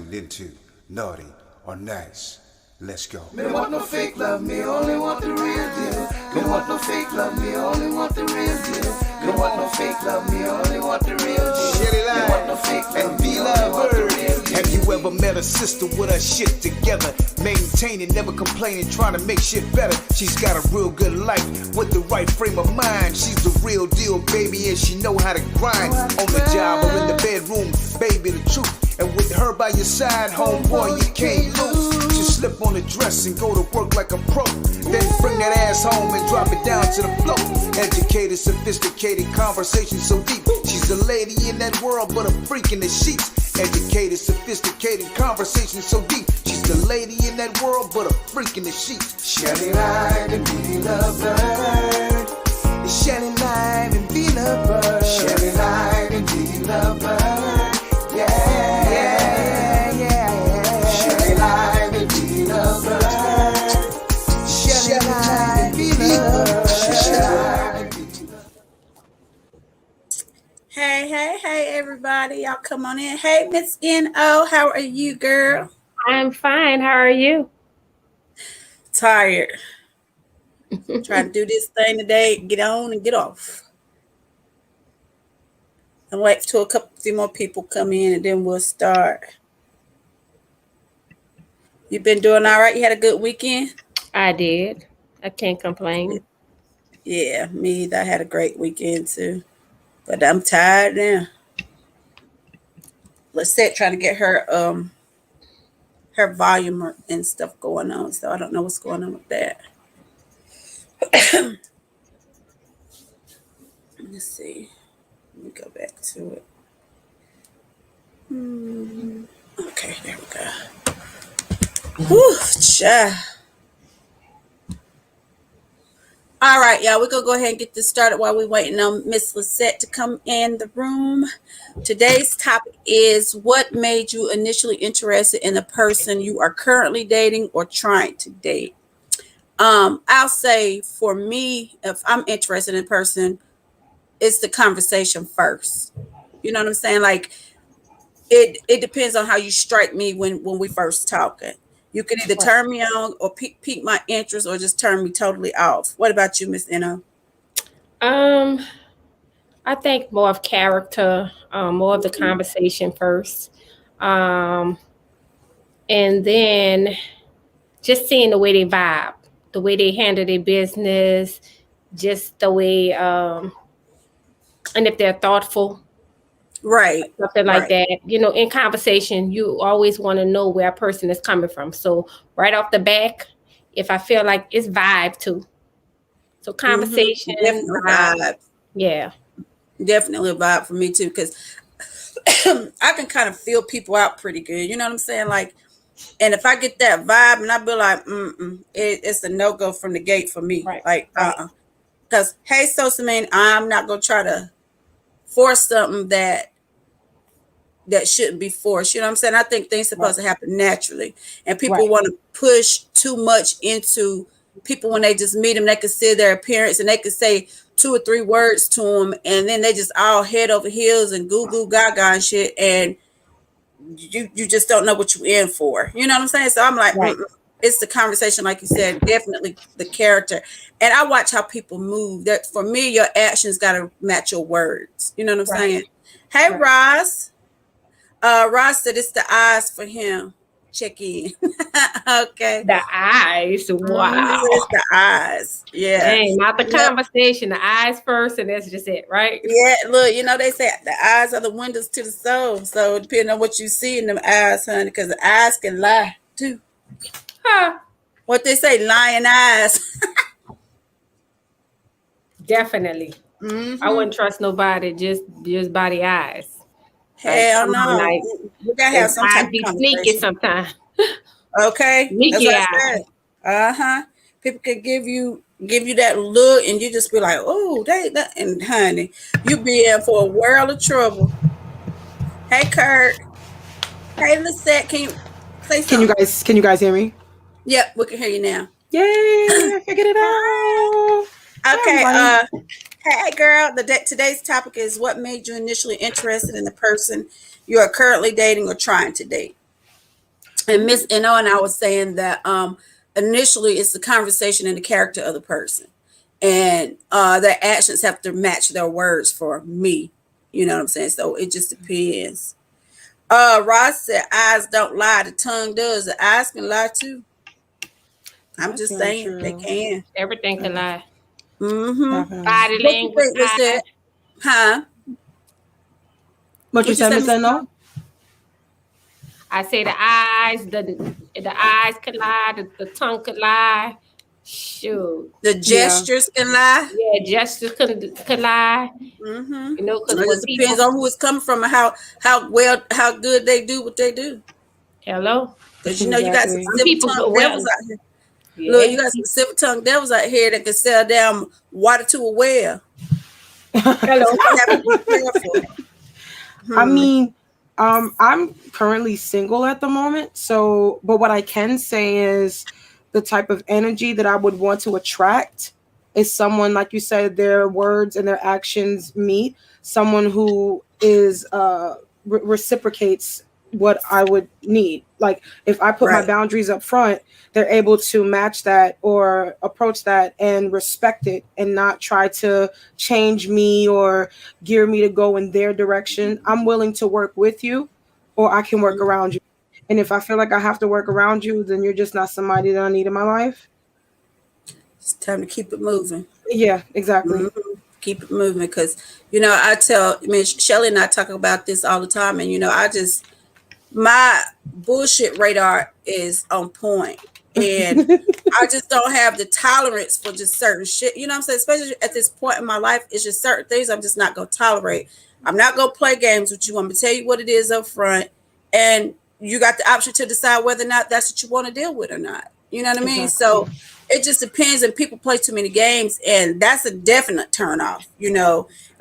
tuned into Naughty or Nice. Let's go. Me want no fake love, me only want the real deal. Me want no fake love, me only want the real deal. Me want no fake love, me only want the real deal. Me want no fake love, me only want the real deal. Have you ever met a sister with her shit together? Maintaining, never complaining, trying to make shit better. She's got a real good life with the right frame of mind. She's the real deal, baby, and she know how to grind. On the job or in the bedroom, baby, the truth. And with her by your side, homeboy, you can't lose. Just slip on the dress and go to work like a pro. Then bring that ass home and drop it down to the floor. Educated, sophisticated, conversation so deep. She's a lady in that world, but a freak in the sheets. Educated, sophisticated, conversation so deep. She's the lady in that world, but a freak in the sheets. Shelly Live and be lovebird. Shelly Live and be lovebird. Shelly Live and be lovebird. Yeah, yeah, yeah. Shelly Live and be lovebird. Shelly Live and be lovebird. Hey, everybody. Y'all come on in. Hey, Miss N.O., how are you, girl? I'm fine. How are you? Tired. Trying to do this thing today, get on and get off. And wait till a few more people come in and then we'll start. You been doing all right? You had a good weekend? I did. I can't complain. Yeah, me either. I had a great weekend too. But I'm tired now. Lisette trying to get her her volume and stuff going on. So I don't know what's going on with that. Let's see. Let me go back to it. Okay, there we go. Whew, child. All right, y'all. We're going to go ahead and get this started while we're waiting on Miss Lisette to come in the room. Today's topic is what made you initially interested in the person you are currently dating or trying to date. I'll say for me, if I'm interested in a person, it's the conversation first. You know what I'm saying? Like it depends on how you strike me when we first talking. You can either turn me on or pique my interest or just turn me totally off. What about you, Miss N.O.? I think more of character, more of the conversation first. And then just seeing the way they vibe, the way they handle their business, just the way, and if they're thoughtful. Right. Something like that. You know, in conversation, you always want to know where a person is coming from. So right off the back, if I feel like it's vibe too. So conversation, Definitely vibe. Yeah. Definitely a vibe for me too, because I can kind of feel people out pretty good. You know what I'm saying? Like, and if I get that vibe and I be like, it's a no-go from the gate for me. Right. Like, because hey, Sosamine, I'm not gonna try to force something that shouldn't be forced. You know what I'm saying? I think things supposed to happen naturally. And people want to push too much into people when they just meet them. They can see their appearance and they can say 2 or 3 words to them, and then they just all head over heels and goo goo gaga and shit. And you just don't know what you're in for. You know what I'm saying? So I'm like, it's the conversation, like you said, definitely the character. And I watch how people move. That for me, your actions got to match your words. You know what I'm saying? Hey, Ross. Ross said it's the eyes for him. Check in. Okay. The eyes. Wow. It's the eyes. Yeah. Dang, not the conversation. The eyes first, and that's just it, right? Yeah. Look, you know, they say the eyes are the windows to the soul. So depending on what you see in them eyes, honey, because the eyes can lie too. Huh. What they say, lying eyes. Definitely. I wouldn't trust nobody just by the eyes. Hell no. Like, we gotta have some type of be sneaky sometimes. Okay. Sneaky That's what I said. People could give you that look and you just be like, oh, and honey, you be in for a world of trouble. Hey, Kurt. Hey, Lisette, can you say something? Can you guys hear me? Yep, we can hear you now. Yay! I figured it out. Okay. Hey, girl. Today's topic is what made you initially interested in the person you are currently dating or trying to date. And Miss N.O. and I was saying that initially it's the conversation and the character of the person. And their actions have to match their words for me. You know what I'm saying? So it just depends. Ross said eyes don't lie, the tongue does. The eyes can lie too. I'm That's just very saying true. they can. Everything can lie. Definitely. Body What you language, think, Miss eyes. Ed? Huh? What you said, Miss Miss No? I say the eyes could lie, the tongue could lie. Shoot. The gestures can lie. Yeah, justice could lie. You know, because It when just depends people on who it's coming from and how good they do what they do. hello. Because you know you got some Exactly. Some silver people tongued devils well, out here. Look, yeah. you got some silver tongued devils out here that can sell down water to a well. Hello. You have to be careful. I mean, I'm currently single at the moment. So, but what I can say is the type of energy that I would want to attract is someone, like you said, their words and their actions meet. Someone who is reciprocates what I would need. Like if I put my Right. boundaries up front, they're able to match that or approach that and respect it and not try to change me or gear me to go in their direction. I'm willing to work with you or I can work around you. And if I feel like I have to work around you, then you're just not somebody that I need in my life. It's time to keep it moving. Yeah, exactly. Keep it moving because, Shelly and I talk about this all the time. And, my bullshit radar is on point. And I just don't have the tolerance for just certain shit. You know what I'm saying? Especially at this point in my life, it's just certain things I'm just not going to tolerate. I'm not going to play games with you. I'm going to tell you what it is up front. And you got the option to decide whether or not that's what you want to deal with or not. You know what I mean? Exactly. So it just depends. And people play too many games. And that's a definite turn off.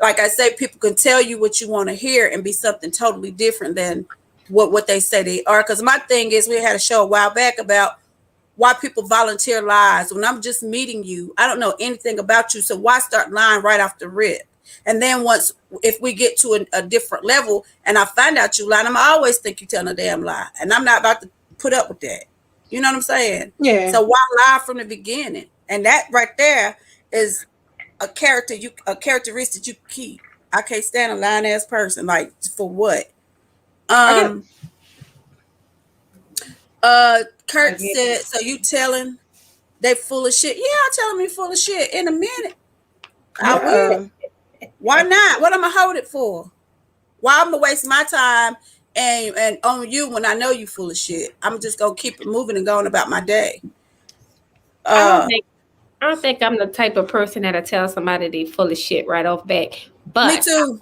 Like I say, people can tell you what you want to hear and be something totally different than what they say they are. Because my thing is, we had a show a while back about why people volunteer lies. When I'm just meeting you, I don't know anything about you. So why start lying right off the rip? And then if we get to a different level and I find out you lying, I'm always think you're telling a damn lie. And I'm not about to put up with that. You know what I'm saying? Yeah. So why lie from the beginning? And that right there is a characteristic you keep. I can't stand a lying ass person. Like, for what? Kurt said, so you telling they full of shit? Yeah, I'll tell them you full of shit in a minute. I will. Why not? What am I hold it for? Why I'm gonna waste my time and on you when I know you full of shit? I'm just gonna keep it moving and going about my day. I don't think I'm the type of person that'll tell somebody they full of shit right off back. But me too.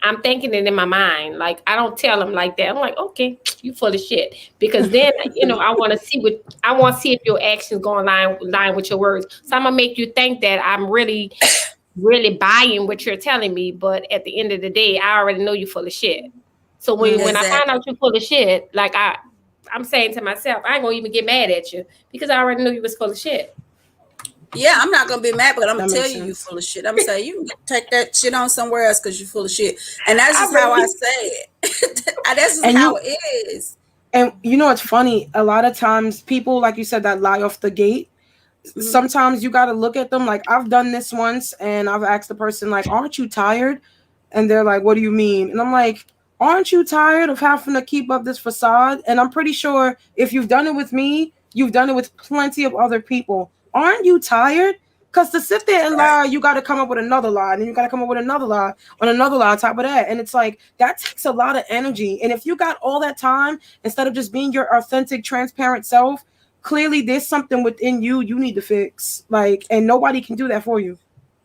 I'm thinking it in my mind. Like I don't tell them like that. I'm like, okay, you full of shit. Because then I want to see if your actions go in line with your words. So I'm gonna make you think that I'm really buying what you're telling me. But at the end of the day, I already know you're full of shit. So when I find out you're full of shit, like I'm saying to myself, I ain't gonna even get mad at you because I already knew you was full of shit. Yeah, I'm not gonna be mad, but I'm gonna tell you full of shit. I'm gonna say you can take that shit on somewhere else because you're full of shit, and that's just how I say it. That's just how it is. And it's funny. A lot of times, people, like you said, that lie off the gate. Sometimes you got to look at them. Like I've done this once, and I've asked the person, like, "Aren't you tired?" And they're like, "What do you mean?" And I'm like, "Aren't you tired of having to keep up this facade?" And I'm pretty sure if you've done it with me, you've done it with plenty of other people. Aren't you tired? Because to sit there and lie, you got to come up with another lie, and then you got to come up with another lie on another lie on top of that. And it's like, that takes a lot of energy. And if you got all that time, instead of just being your authentic, transparent self, clearly there's something within you need to fix. Like, and nobody can do that for you.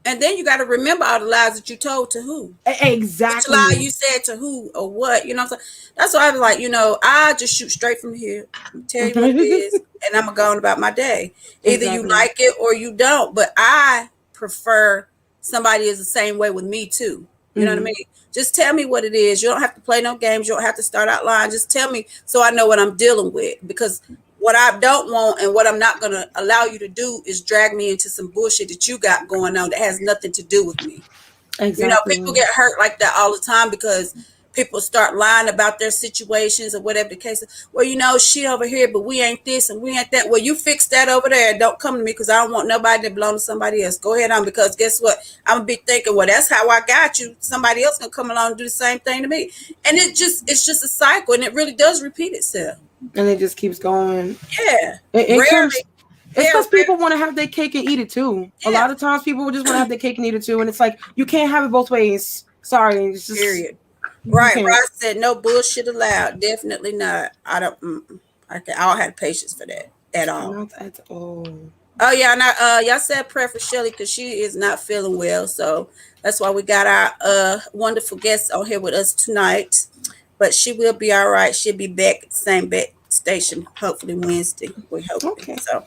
And then you got to remember all the lies that you told to who. Exactly. Which lie you said to who or what. You know what I'm saying? That's why I was like, I just shoot straight from here. I'm tell you what it is, and I'm going about my day. Either you like it or you don't. But I prefer somebody is the same way with me too. You know what I mean? Just tell me what it is. You don't have to play no games. You don't have to start out lying. Just tell me so I know what I'm dealing with. Because what I don't want and what I'm not going to allow you to do is drag me into some bullshit that you got going on that has nothing to do with me. Exactly. People get hurt like that all the time because people start lying about their situations or whatever the case is. Well, you know, she over here, but we ain't this and we ain't that. Well, you fix that over there. Don't come to me because I don't want nobody to belong to somebody else. Go ahead on, because guess what? I'm gonna be thinking, well, that's how I got you. Somebody else gonna come along and do the same thing to me. And it's just a cycle, and it really does repeat itself. And it just keeps going. Yeah. It comes. Rarely. It's because Yeah, people want to have their cake and eat it too. A Yeah. lot of times people just want to have their cake and eat it too, and it's like you can't have it both ways. Sorry, it's just period. you Right. can't. Ross said no bullshit allowed. Definitely not. I don't. I don't have patience for that at all. Not at all. Oh yeah, and y'all said prayer for Shelly because she is not feeling well, so that's why we got our wonderful guest on here with us tonight. But she will be all right. She'll be back at the same station hopefully Wednesday. We hope Okay. so.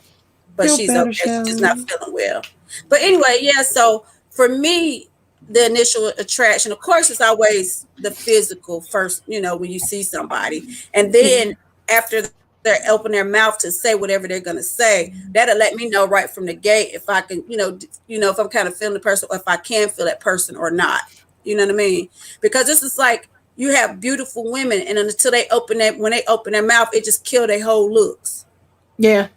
But Feel she's better, okay. She's just Shelly. not feeling well. But anyway, yeah. So for me, the initial attraction, of course, is always the physical first. You know, when you see somebody, and then after they open their mouth to say whatever they're gonna say, that'll let me know right from the gate if I can, if I'm kind of feeling the person, or if I can feel that person or not. You know what I mean? Because this is like you have beautiful women, and until when they open their mouth, it just kill their whole looks. Yeah.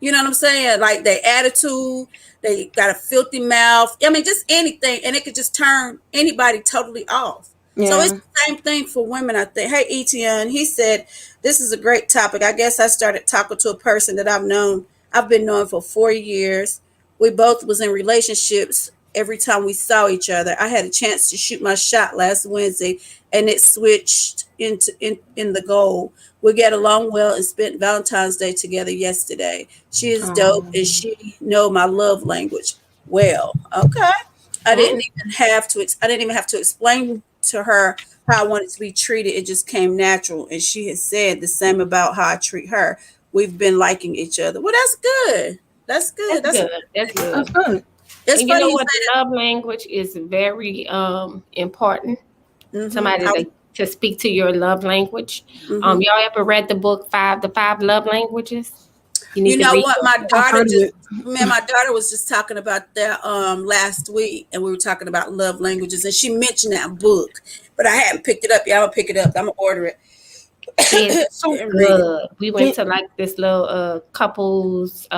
You know what I'm saying? Like their attitude, they got a filthy mouth. I mean, just anything, and it could just turn anybody totally off. Yeah. So it's the same thing for women, I think. Hey, Etienne, he said, this is a great topic. I guess I started talking to a person that I've been knowing for 4 years. We both was in relationships every time we saw each other. I had a chance to shoot my shot last Wednesday, and it switched in the goal. We get along well and spent Valentine's Day together yesterday. She is dope, and she know my love language well. Okay. I didn't even have to explain to her how I wanted to be treated. It just came natural. And she has said the same about how I treat her. We've been liking each other. Well, that's good. That's good. That's good. That's That's good. good. It's And you funny know you what? say The love language is very important. that. Somebody to speak to your love language. Mhm. Y'all ever read the book the five love languages? You need You to know read what? it. I've heard of it. My daughter was just talking about that last week, and we were talking about love languages, and she mentioned that book, but I hadn't picked it up yet. I'm gonna pick it up. I'm gonna order it. It's so And read it. good. We went to like this little couples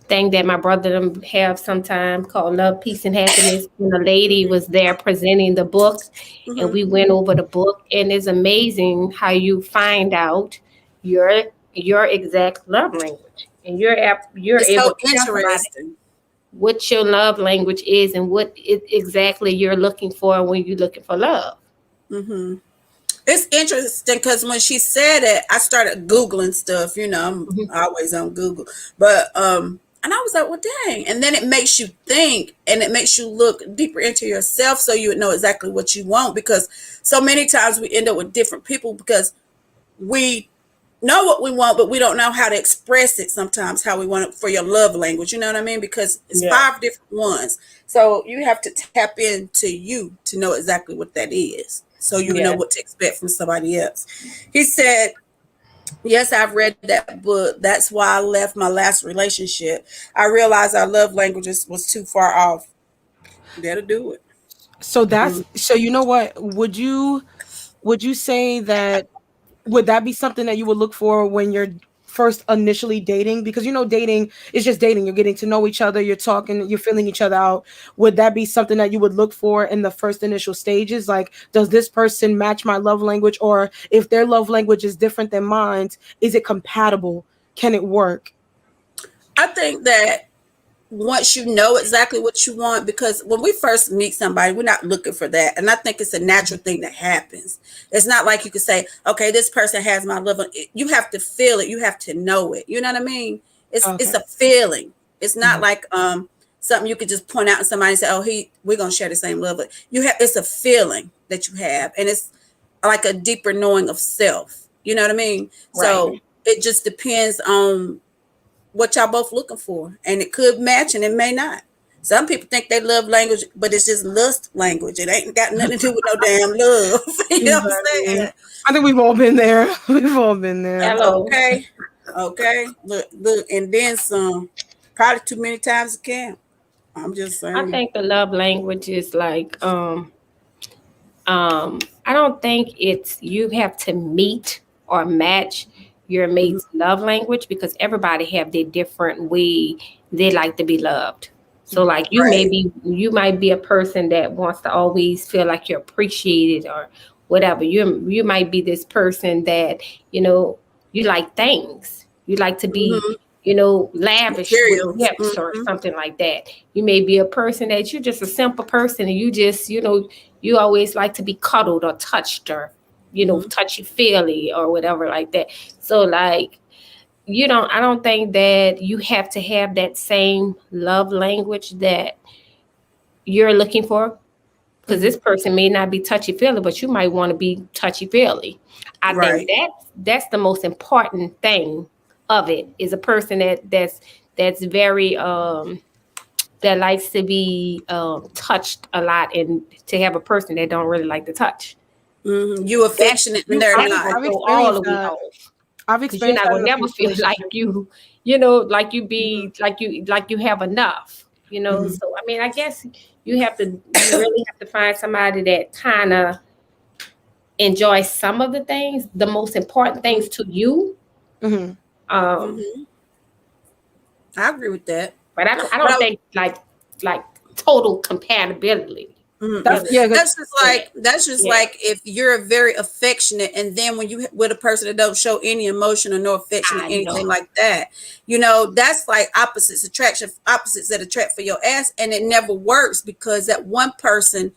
thing that my brother them have sometimes called Love, Peace, and Happiness. And the lady was there presenting the book, and we went over the book. And it's amazing how you find out your exact love language, and you're It's able so to tell somebody interesting. what your love language is and what exactly you're looking for when you're looking for love. Mm-hmm. It's interesting because when she said it, I started Googling stuff. You know, I'm always on Google, but and I was like, well, dang. And then it makes you think, and it makes you look deeper into yourself, so you would know exactly what you want. Because so many times we end up with different people because we know what we want, but we don't know how to express it sometimes, how we want it for your love language. You know what I mean? Because it's 5 different ones. So you have to tap into you to know exactly what that is. So you know what to expect from somebody else. He said, yes, I've read that book. That's why I left my last relationship. I realized our love languages was too far off. That'll do it. So so you know what? Would you say that would that be something that you would look for when you're first initially dating? Because dating is just dating. You're getting to know each other, you're talking, you're feeling each other out. Would that be something that you would look for in the first initial stages? Like, does this person match my love language? Or if their love language is different than mine, is it compatible? Can it work? I think that once you know exactly what you want, because when we first meet somebody, we're not looking for that. And I think it's a natural thing that happens. It's not like you could say, okay, this person has my love. You have to feel it. You have to know it. You know what I mean? It's a feeling. It's not like something you could just point out to somebody and say, oh, we're going to share the same love. But it's a feeling that you have. And it's like a deeper knowing of self. You know what I mean? Right. So it just depends on what y'all both looking for, and it could match and it may not. Some people think they love language, but it's just lust language. It ain't got nothing to do with no damn love. You know what I'm saying? I think we've all been there. We've all been there. Hello. Okay. Look, and then some. Probably too many times again. I'm just saying. I think the love language is like I don't think it's you have to meet or match your mate's love language, because everybody have their different way they like to be loved. So like Right. you might be a person that wants to always feel like you're appreciated or whatever. You might be this person that, you like things. You like to be, Mm-hmm. lavish with Materials. gifts or Mm-hmm. something like that. You may be a person that you're just a simple person and you just, you always like to be cuddled or touched or, touchy feely or whatever like that. So like, I don't think that you have to have that same love language that you're looking for, because this person may not be touchy feely, but you might want to be touchy feely. I think Right. that's the most important thing of it, is a person that's very that likes to be touched a lot, and to have a person that don't really like to touch. Mm-hmm. You That's affectionate and they're that's not. gonna I've go all the experienced way that. off, I've because you're experienced not that gonna in a never few feel like relationships. like you be like you have enough. So I mean, I guess you really have to find somebody that kind of enjoy some of the things, the most important things to you. Hmm. Um, Mm-hmm. I agree with that. but I But don't think like total compatibility. That's mm-mm. yeah. 'Cause That's just Yeah, like if you're very affectionate and then when you with a person that don't show any emotion or no affection or I anything know. like that, that's like opposites that attract for your ass, and it never works because that one person,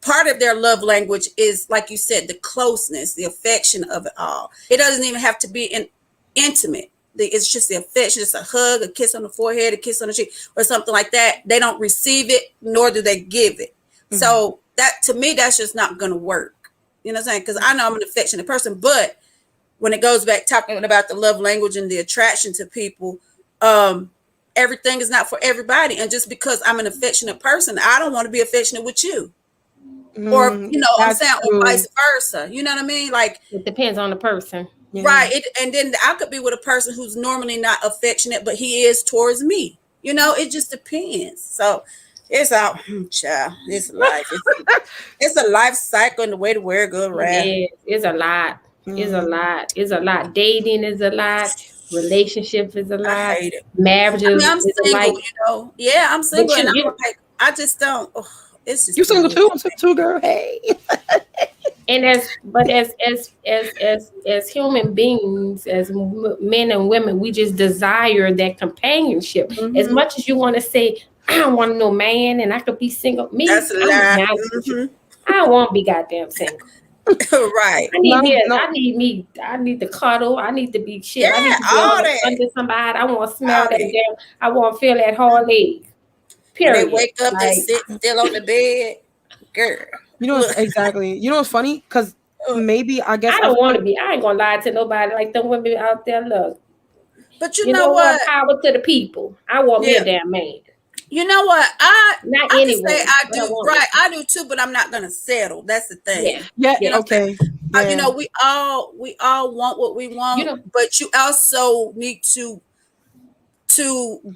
part of their love language is like you said, the closeness, the affection of it all. It doesn't even have to be intimate. It's just the affection. It's a hug, a kiss on the forehead, a kiss on the cheek, or something like that. They don't receive it, nor do they give it. So that, to me, that's just not going to work. You know what I'm saying? Because I know I'm an affectionate person, but when it goes back talking about the love language and the attraction to people, um, everything is not for everybody. And just because I'm an affectionate person, I don't want to be affectionate with you, or I'm that's saying, or true. vice versa. You know what I mean? Like, It depends on the person. Yeah. right. And then I could be with a person who's normally not affectionate, but he is towards me. It just depends. So it's out, child. It's life. It's a life cycle and the way the world go It around. is. It's a lot. It's a Mm. lot. It's a lot. Dating is a lot. Relationship is a I lot. hate it. I mean, Marriages I'm is a single. like. Yeah, I'm single, But and I'm you like, I just don't. Oh, it's You just too single much. too? I'm single too, girl. Hey. and as human beings, as men and women, we just desire that companionship. As Hmm. much as you want to say, I don't want no man, and I could be single. Me, That's a I'm gonna be lie. honest with you. I don't want to be goddamn single. Right. No, no. I need to cuddle. I need to be Yeah, shit. I need to be all that. under somebody. I want to smell All that that. damn. I want to feel that hard leg. When they Period. wake up, they Like, sit still on the bed. Girl, You know what's look. exactly. You know what's funny? Because maybe I guess I I don't feel want like to be. I ain't gonna lie to nobody. Like them women out there. Look, But you you know know what? what? Power to the people. I want me Yeah. a damn man. You know what? I Not I can any say woman, I but I do. want Right, one. I do too. But I'm not gonna settle. That's the Yeah, thing. yeah. You know yeah. what I'm saying? Okay. Yeah. We all want what we You want, know, but you also need to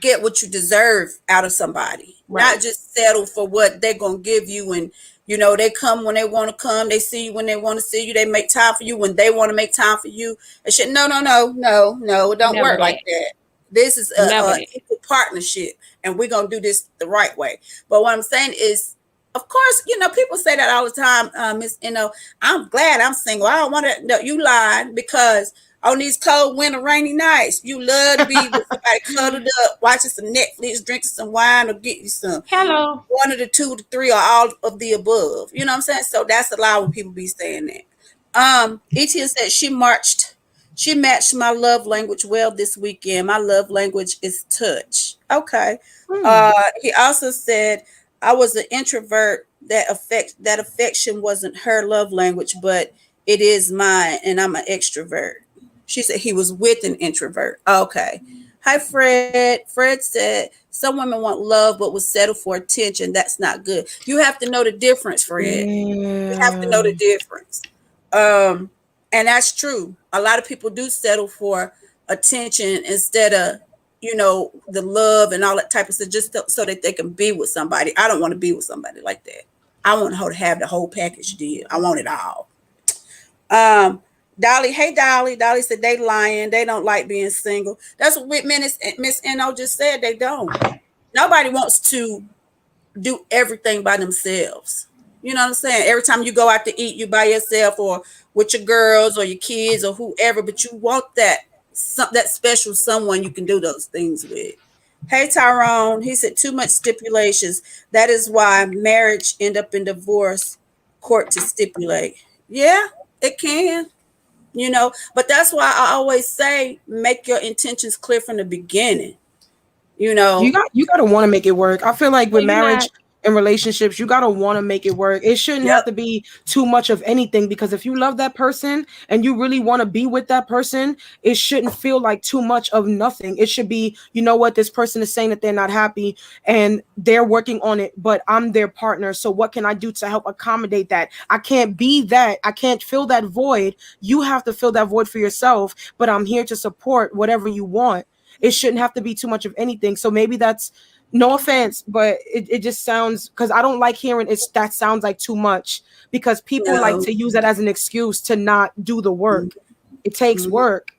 get what you deserve out of somebody, not right. just settle for what they're gonna give you. And they come when they want to come, they see you when they want to see you, they make time for you when they want to make time for you. And shit, no, no, no, no, no, it don't Never work like that. that. This is Never a that. equal partnership, and we're gonna do this the right way. But what I'm saying is, of course, people say that all the time. Miss, I'm glad I'm single. I don't want to. No, you lied, because on these cold winter rainy nights, you love to be with somebody cuddled up, watching some Netflix, drinking some wine, or getting some Hello. one of the two, the three, or all of the above. You know what I'm saying? So that's a lot when people be saying that. Etia said she matched my love language well this weekend. My love language is touch. Okay. Hmm. He also said I was an introvert. That affection wasn't her love language, but it is mine, and I'm an extrovert. She said he was with an introvert. Okay. Hi, Fred. Fred said some women want love but will settle for attention. That's not good. You have to know the difference, Fred. You have to know Yeah. the difference. Um, and that's true. A lot of people do settle for attention instead of, the love and all that type of stuff, just so that they can be with somebody. I don't want to be with somebody like that. I want her to have the whole package deal. I want it all. Um, Dolly, hey Dolly. Dolly said they lying. They don't like being single. That's what Miss No just said. They don't. Nobody wants to do everything by themselves. You know what I'm saying? Every time you go out to eat, you by yourself or with your girls or your kids or whoever, but you want that special someone you can do those things with. Hey Tyrone, he said too much stipulations. That is why marriage end up in divorce court to stipulate. Yeah, it can, but that's why I always say make your intentions clear from the beginning. You know, You got to want to make it work. I feel like So with you're marriage not. and relationships, you got to want to make it work. It shouldn't have yep. to be too much of anything, because if you love that person and you really want to be with that person, it shouldn't feel like too much of nothing. It should be, you know what, this person is saying that they're not happy and they're working on it, but I'm their partner. So what can I do to help accommodate that? I can't be that. I can't fill that void. You have to fill that void for yourself, but I'm here to support whatever you want. It shouldn't have to be too much of anything. So maybe that's, no offense, but it just sounds, because I don't like hearing that sounds like too much, because people like No. to use that as an excuse to not do the work. It takes Mhm. work.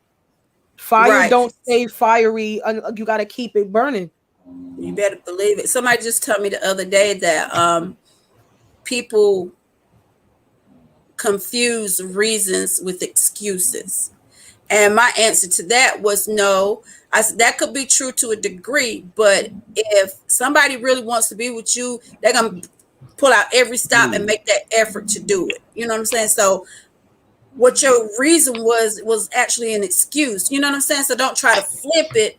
Fire Right. don't stay fiery. You got to keep it burning. You better believe it. Somebody just told me the other day that people confuse reasons with excuses. And my answer to that was no. I said that could be true to a degree, but if somebody really wants to be with you, they're gonna pull out every stop and make that effort to do it. You know what I'm saying? So what your reason was actually an excuse. You know what I'm saying? So don't try to flip it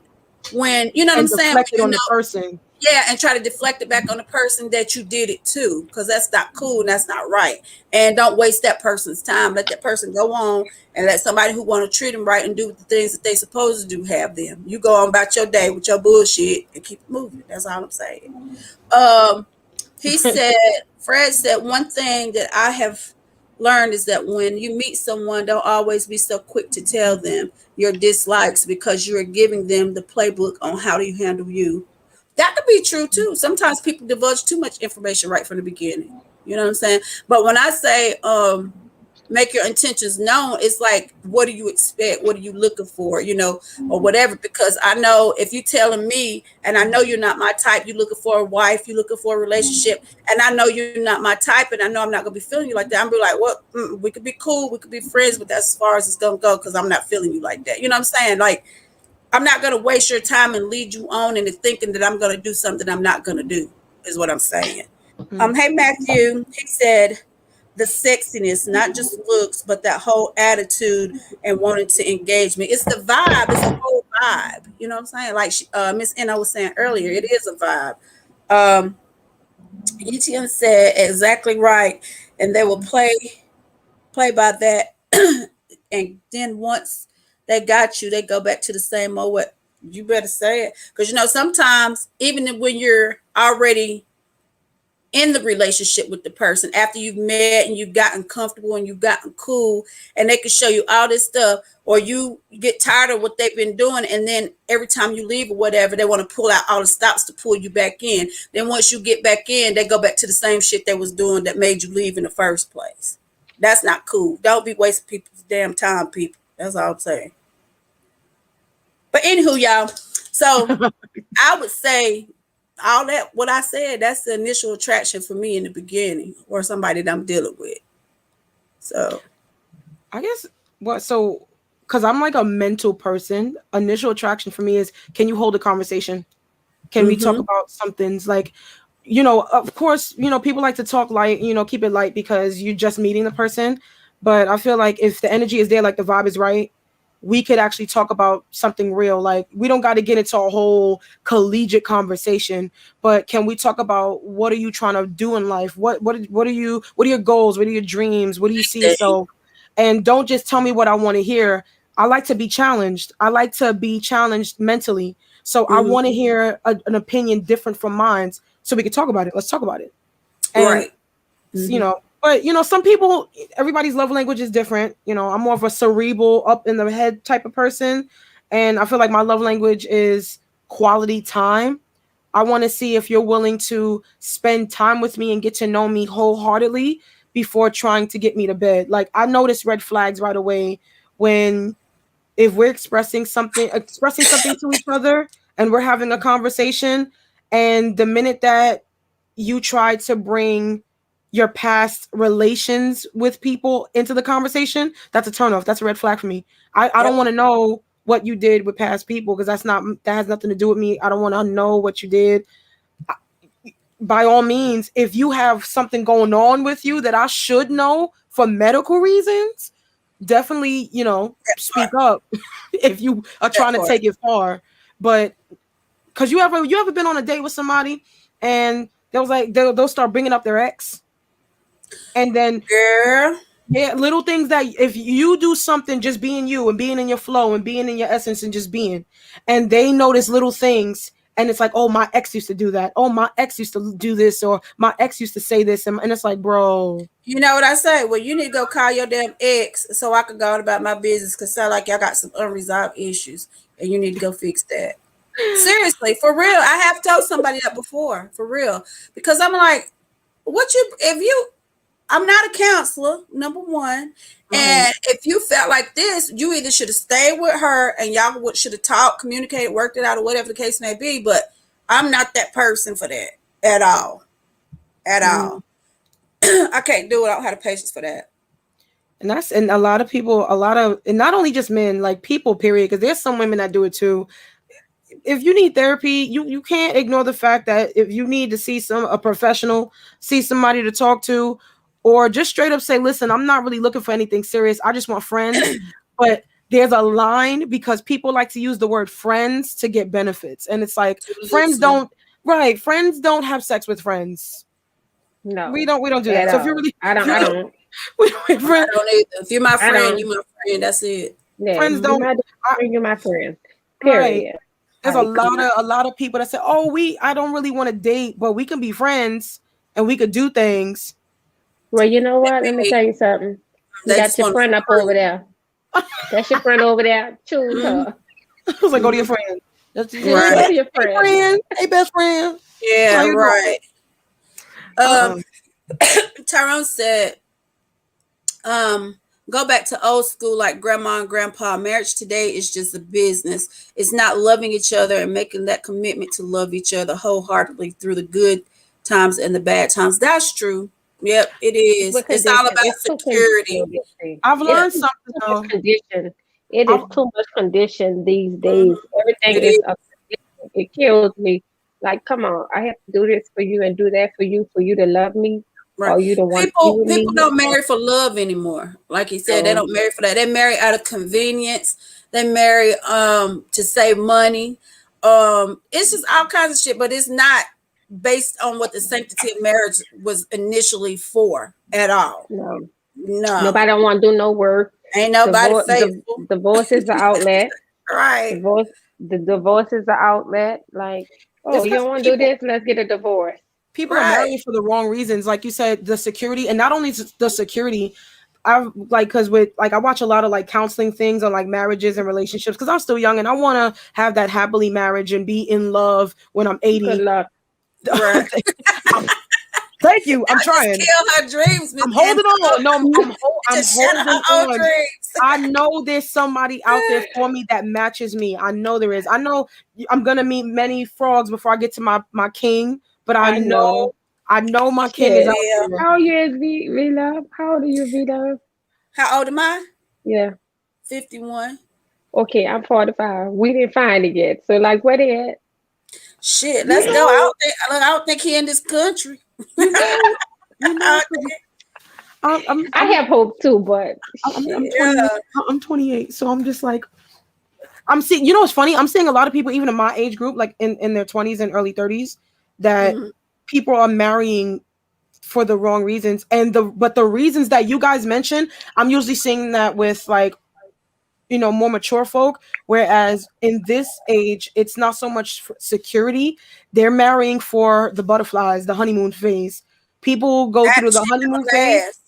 when you know what I'm And saying. deflect it When on the person. yeah, and try to deflect it back on the person that you did it to, because that's not cool and that's not right. And don't waste that person's time. Let that person go on and let somebody who want to treat them right and do the things that they supposed to do have them. You go on about your day with your bullshit and keep moving. That's all I'm saying. Um, he said, Fred said, one thing that I have learned is that when you meet someone, don't always be so quick to tell them your dislikes, because you're giving them the playbook on how to handle you. That could be true too. Sometimes people divulge too much information right from the beginning. You know what I'm saying? But when I say make your intentions known, it's like, what do you expect? What are you looking for? Or whatever. Because I know if you telling me, and I know you're not my type, you're looking for a wife, you're looking for a relationship, and I know you're not my type, and I know I'm not gonna be feeling you like that. I'm gonna be like, well, we could be cool, we could be friends, but that's as far as it's gonna go, because I'm not feeling you like that. You know what I'm saying? Like, I'm not going to waste your time and lead you on into thinking that I'm going to do something I'm not going to do, is what I'm saying. Mm. Hey, Matthew, he said the sexiness, not just looks, but that whole attitude and wanting to engage me. It's the vibe. It's the whole vibe. You know what I'm saying? Like Miss N.O. was saying earlier, it is a vibe. ETN said exactly right. And they will play by that. And then once they got you, they go back to the same old what you better say it. Because sometimes even when you're already in the relationship with the person, after you've met and you've gotten comfortable and you've gotten cool, and they can show you all this stuff, or you get tired of what they've been doing, and then every time you leave or whatever, they want to pull out all the stops to pull you back in. Then once you get back in, they go back to the same shit they was doing that made you leave in the first place. That's not cool. Don't be wasting people's damn time, people. That's all I'm saying. But anywho, y'all. So I would say all that what I said, that's the initial attraction for me in the beginning, or somebody that I'm dealing with. So I guess what so because I'm like a mental person, initial attraction for me is, can you hold a conversation? Can we talk mm-hmm. about some things like, of course, people like to talk light, keep it light because you're just meeting the person. But I feel like if the energy is there, like the vibe is right, we could actually talk about something real. Like, we don't got to get into a whole collegiate conversation, but can we talk about what are you trying to do in life? What are your goals? What are your dreams? What do you see yourself? And don't just tell me what I want to hear. I like to be challenged. I like to be challenged mentally. So I Mm-hmm. want to hear an opinion different from mine, so we can talk about it. Let's talk about it. And Right. Mm-hmm. But some people, everybody's love language is different. I'm more of a cerebral, up in the head type of person, and I feel like my love language is quality time. I want to see if you're willing to spend time with me and get to know me wholeheartedly before trying to get me to bed. Like, I notice red flags right away when, if we're expressing something to each other and we're having a conversation, and the minute that you try to bring your past relations with people into the conversation, that's a turnoff. That's a red flag for me. I don't want to know what you did with past people, because that has nothing to do with me. I don't want to know what you did. By all means, if you have something going on with you that I should know for medical reasons, definitely, speak up if you are trying to take it far. But because you ever been on a date with somebody and they'll start bringing up their ex, and then little things that if you do something, just being you and being in your flow and being in your essence and just being, and they notice little things, and it's like, oh, my ex used to do that, oh, my ex used to do this, or my ex used to say this, and it's like, bro, you know what I say? Well, you need to go call your damn ex so I can go on about my business, because sound like y'all got some unresolved issues and you need to go fix that. Seriously, for real. I have told somebody that before, for real, because I'm like, I'm not a counselor, number one. And if you felt like this, you either should have stayed with her and y'all should have talked, communicated, worked it out, or whatever the case may be. But I'm not that person for that at all. At all. I can't do it. I don't have the patience for that. And a lot of people, and not only just men, like people, period, because there's some women that do it too. If you need therapy, you can't ignore the fact that if you need to see a professional, see somebody to talk to, or just straight up say, listen, I'm not really looking for anything serious. I just want friends. But there's a line, because people like to use the word friends to get benefits. And it's like, friends don't have sex with friends. No, we don't do that. So if you really, I don't. I don't either. If you're my friend, you're my friend. That's it. Yeah, friends don't. You're my friend. Period. Right. There's a lot of people that say, oh, I don't really want to date, but we can be friends and we could do things. Well, you know what? Let me tell you something. You got your friend up over there. That's your friend over there. Choose her. I was like, go to your friend. Go to your friend. Hey, best friend. Yeah, right. Tyrone said, go back to old school like grandma and grandpa. Marriage today is just a business. It's not loving each other and making that commitment to love each other wholeheartedly through the good times and the bad times. That's true. Yep, it is. It's all about security. I've learned something though. Condition. It is too much condition these days. Everything is a condition. It kills me. Like, come on, I have to do this for you and do that for you to love me. Right. Or you don't want people don't marry for love anymore. Like he said, they don't marry for that. They marry out of convenience. They marry to save money. It's just all kinds of shit, but it's not based on what the sanctity of marriage was initially for at all. No. Nobody don't want to do no work. Ain't nobody faithful. Divorce is the outlet. Right. The divorce is the outlet. Like, you don't want to do this? Let's get a divorce. People are marrying for the wrong reasons. Like you said, the security, and not only the security, I watch a lot of like counseling things on like marriages and relationships, because I'm still young and I want to have that happily marriage and be in love when I'm 80. Good luck. Right. Thank you. I'm trying. Kill her dreams. I'm holding on. No, I'm holding on. I know there's somebody out there for me that matches me. I know there is. I know I'm gonna meet many frogs before I get to my king, but I know my king is out there. How old is V-Love? How old are you, V-Love? How old am I? Yeah. 51. Okay, I'm 45. We didn't find it yet. So like, where they at? Shit, let's go. I don't think he in this country. I have hope too, but I'm 28, so I'm just like, I'm seeing. You know what's funny? I'm seeing a lot of people, even in my age group, like in their 20s and early 30s, that people are marrying for the wrong reasons, but the reasons that you guys mentioned, I'm usually seeing that with like, more mature folk, whereas in this age, it's not so much security. They're marrying for the butterflies, the honeymoon phase. People go through the honeymoon phase,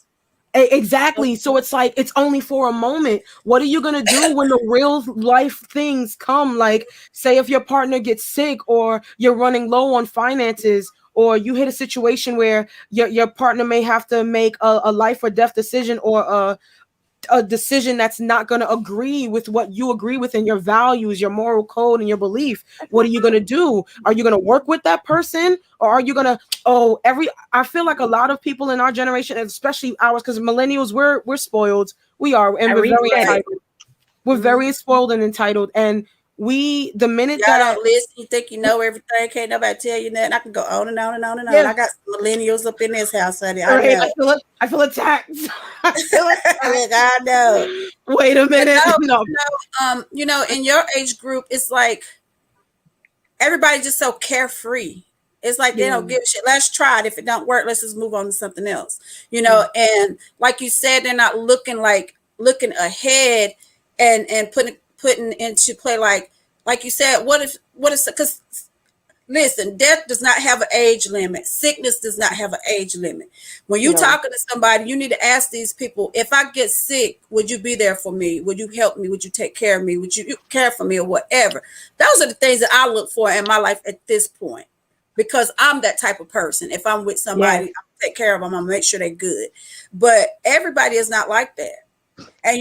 Exactly. So it's like it's only for a moment. What are you gonna do when the real life things come? Like, say if your partner gets sick, or you're running low on finances, or you hit a situation where your partner may have to make a life or death decision, or a decision that's not going to agree with what you agree with and your values, your moral code, and your belief. What are you going to do? Are you going to work with that person, or are you going to I feel like a lot of people in our generation, especially ours, because millennials, we're spoiled. We are, and we're very entitled. We're very spoiled and entitled, and the minute y'all that don't listen, you think you know everything. Can't nobody tell you nothing. I can go on and on and on and on. Yeah. I got some millennials up in this house, honey. Right, I know. I feel attacked. I know. Wait a minute. No. In your age group, it's like everybody's just so carefree. It's like they don't give a shit. Let's try it. If it don't work, let's just move on to something else. And like you said, they're not looking ahead and putting into play like you said, what if because listen, death does not have an age limit. Sickness does not have an age limit. When you're talking to somebody, you need to ask these people, if I get sick, would you be there for me? Would you help me? Would you take care of me? Would you care for me or whatever? Those are the things that I look for in my life at this point, because I'm that type of person. If I'm with somebody, I'll take care of them. I'll make sure they're good. But everybody is not like that. And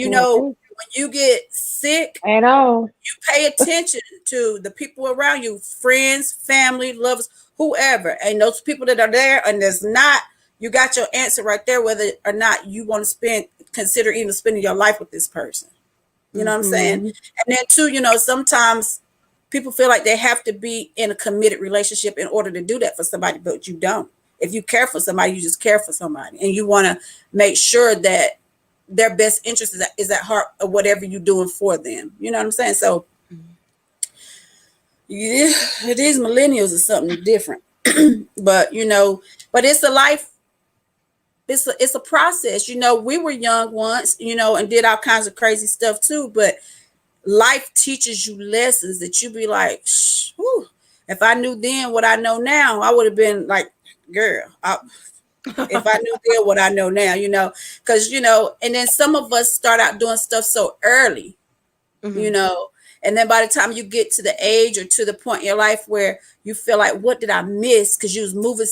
when you get sick, at all, you pay attention to the people around you, friends, family, lovers, whoever. And those people that are there, and there's not, you got your answer right there, whether or not you want to consider even spending your life with this person. You know what I'm saying? And then too, sometimes people feel like they have to be in a committed relationship in order to do that for somebody, but you don't. If you care for somebody, you just care for somebody, and you want to make sure that their best interest is at heart of whatever you're doing for them. You know what I'm saying? So yeah, these millennials are something different. but it's a life. It's a process. We were young once, and did all kinds of crazy stuff too. But life teaches you lessons that you be like, whew, if I knew then what I know now, I would have been like, girl, if I knew then what I know now, because, and then some of us start out doing stuff so early, and then by the time you get to the age or to the point in your life where you feel like, what did I miss? Because you was moving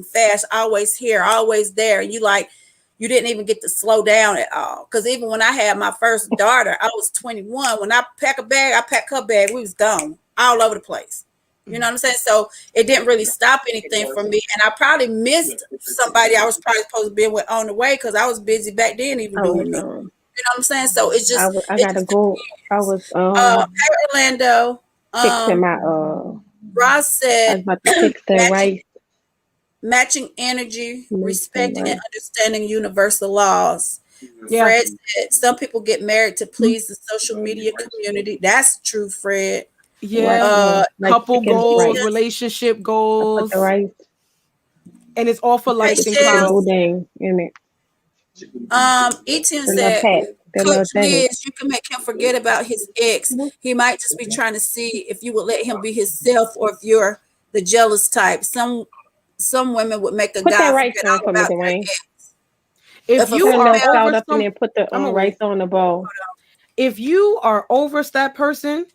fast, always here, always there. And you didn't even get to slow down at all. Because even when I had my first daughter, I was 21. When I pack a bag, I pack her bag. We was gone all over the place. You know what I'm saying? So it didn't really stop anything from me. And I probably missed somebody I was probably supposed to be with on the way, because I was busy back then even doing me. You know what I'm saying? So it's just I gotta go. I was hey Orlando. fixing my Ross said I was about to fix the rice. Matching energy, respecting and understanding universal laws. Fred said some people get married to please the social media community. That's true, Fred. Yeah, couple goals, rice. relationship goals, Rice. And it's all for likes and clouds. Etienne said, Coach Liz, you can make him forget about his ex. He might just be trying to see if you would let him be himself, or if you're the jealous type. Some women would make a guy forget all about their ex. If you are over up in there, put the rice on the bowl. If you are over that person,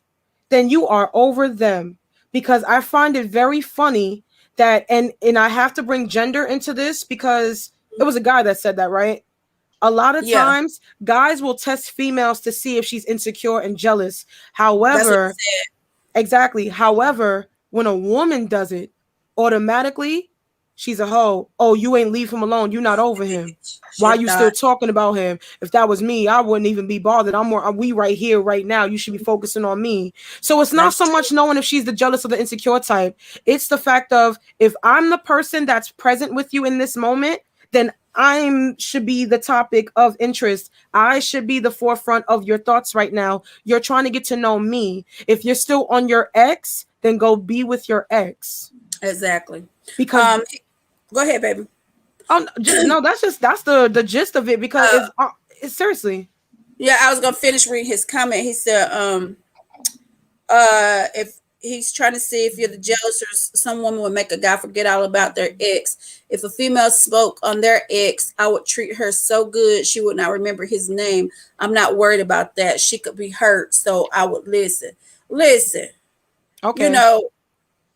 then you are over them. Because I find it very funny that, and I have to bring gender into this, because it was a guy that said that, right? A lot of times guys will test females to see if she's insecure and jealous. However, exactly. However, when a woman does it, automatically she's a hoe. Oh, you ain't leave him alone. You're not over him. Why are you still talking about him? If that was me, I wouldn't even be bothered. We right here, right now. You should be focusing on me. So it's not so much knowing if she's the jealous or the insecure type. It's the fact of, if I'm the person that's present with you in this moment, then I should be the topic of interest. I should be the forefront of your thoughts right now. You're trying to get to know me. If you're still on your ex, then go be with your ex. Exactly. Because go ahead, baby. That's the gist of it, because it's seriously. Yeah, I was gonna finish reading his comment. He said, if he's trying to see if you're the jealous or some woman would make a guy forget all about their ex. If a female spoke on their ex, I would treat her so good she would not remember his name. I'm not worried about that. She could be hurt, so I would listen. Listen, Okay. you know,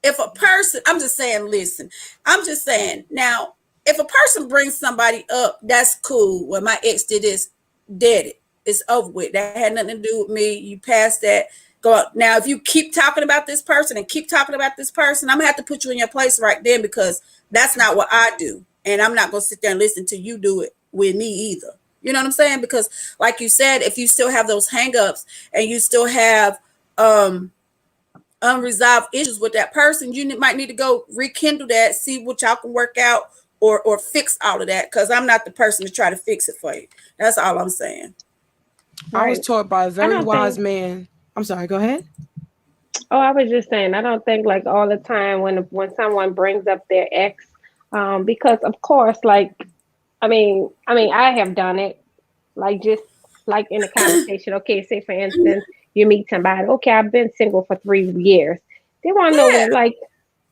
if a person, I'm just saying, listen, I'm just saying now, if a person brings somebody up, that's cool. When my ex did this, did it. It's over with. That had nothing to do with me. You passed that. Go out. Now, if you keep talking about this person and keep talking about this person, I'm gonna have to put you in your place right then, because that's not what I do. And I'm not gonna sit there and listen to you do it with me either. You know what I'm saying? Because like you said, if you still have those hangups and you still have unresolved issues with that person, you might need to go rekindle that, see what y'all can work out or fix all of that, because I'm not the person to try to fix it for you. That's all I'm saying. I was taught by a very wise think, man. I'm sorry, go ahead. Oh, I was just saying, I don't think like all the time when someone brings up their ex, because of course, like, I mean, I have done it, like just like in a conversation. Okay, say for instance, you meet somebody. Okay, I've been single for 3 years. They want to know, Yeah. like,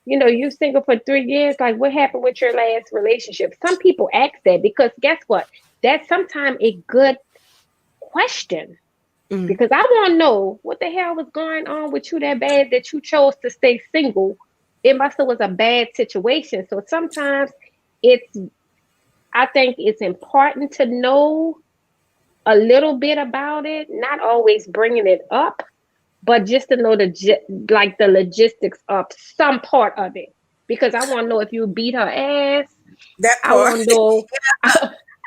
you single for 3 years. Like, what happened with your last relationship? Some people ask that because guess what? That's sometimes a good question. Because I want to know what the hell was going on with you that bad that you chose to stay single. It must have was a bad situation. So sometimes I think it's important to know a little bit about it, not always bringing it up, but just to know the logistics of some part of it. Because I want to know if you beat her ass. That I part. want to know.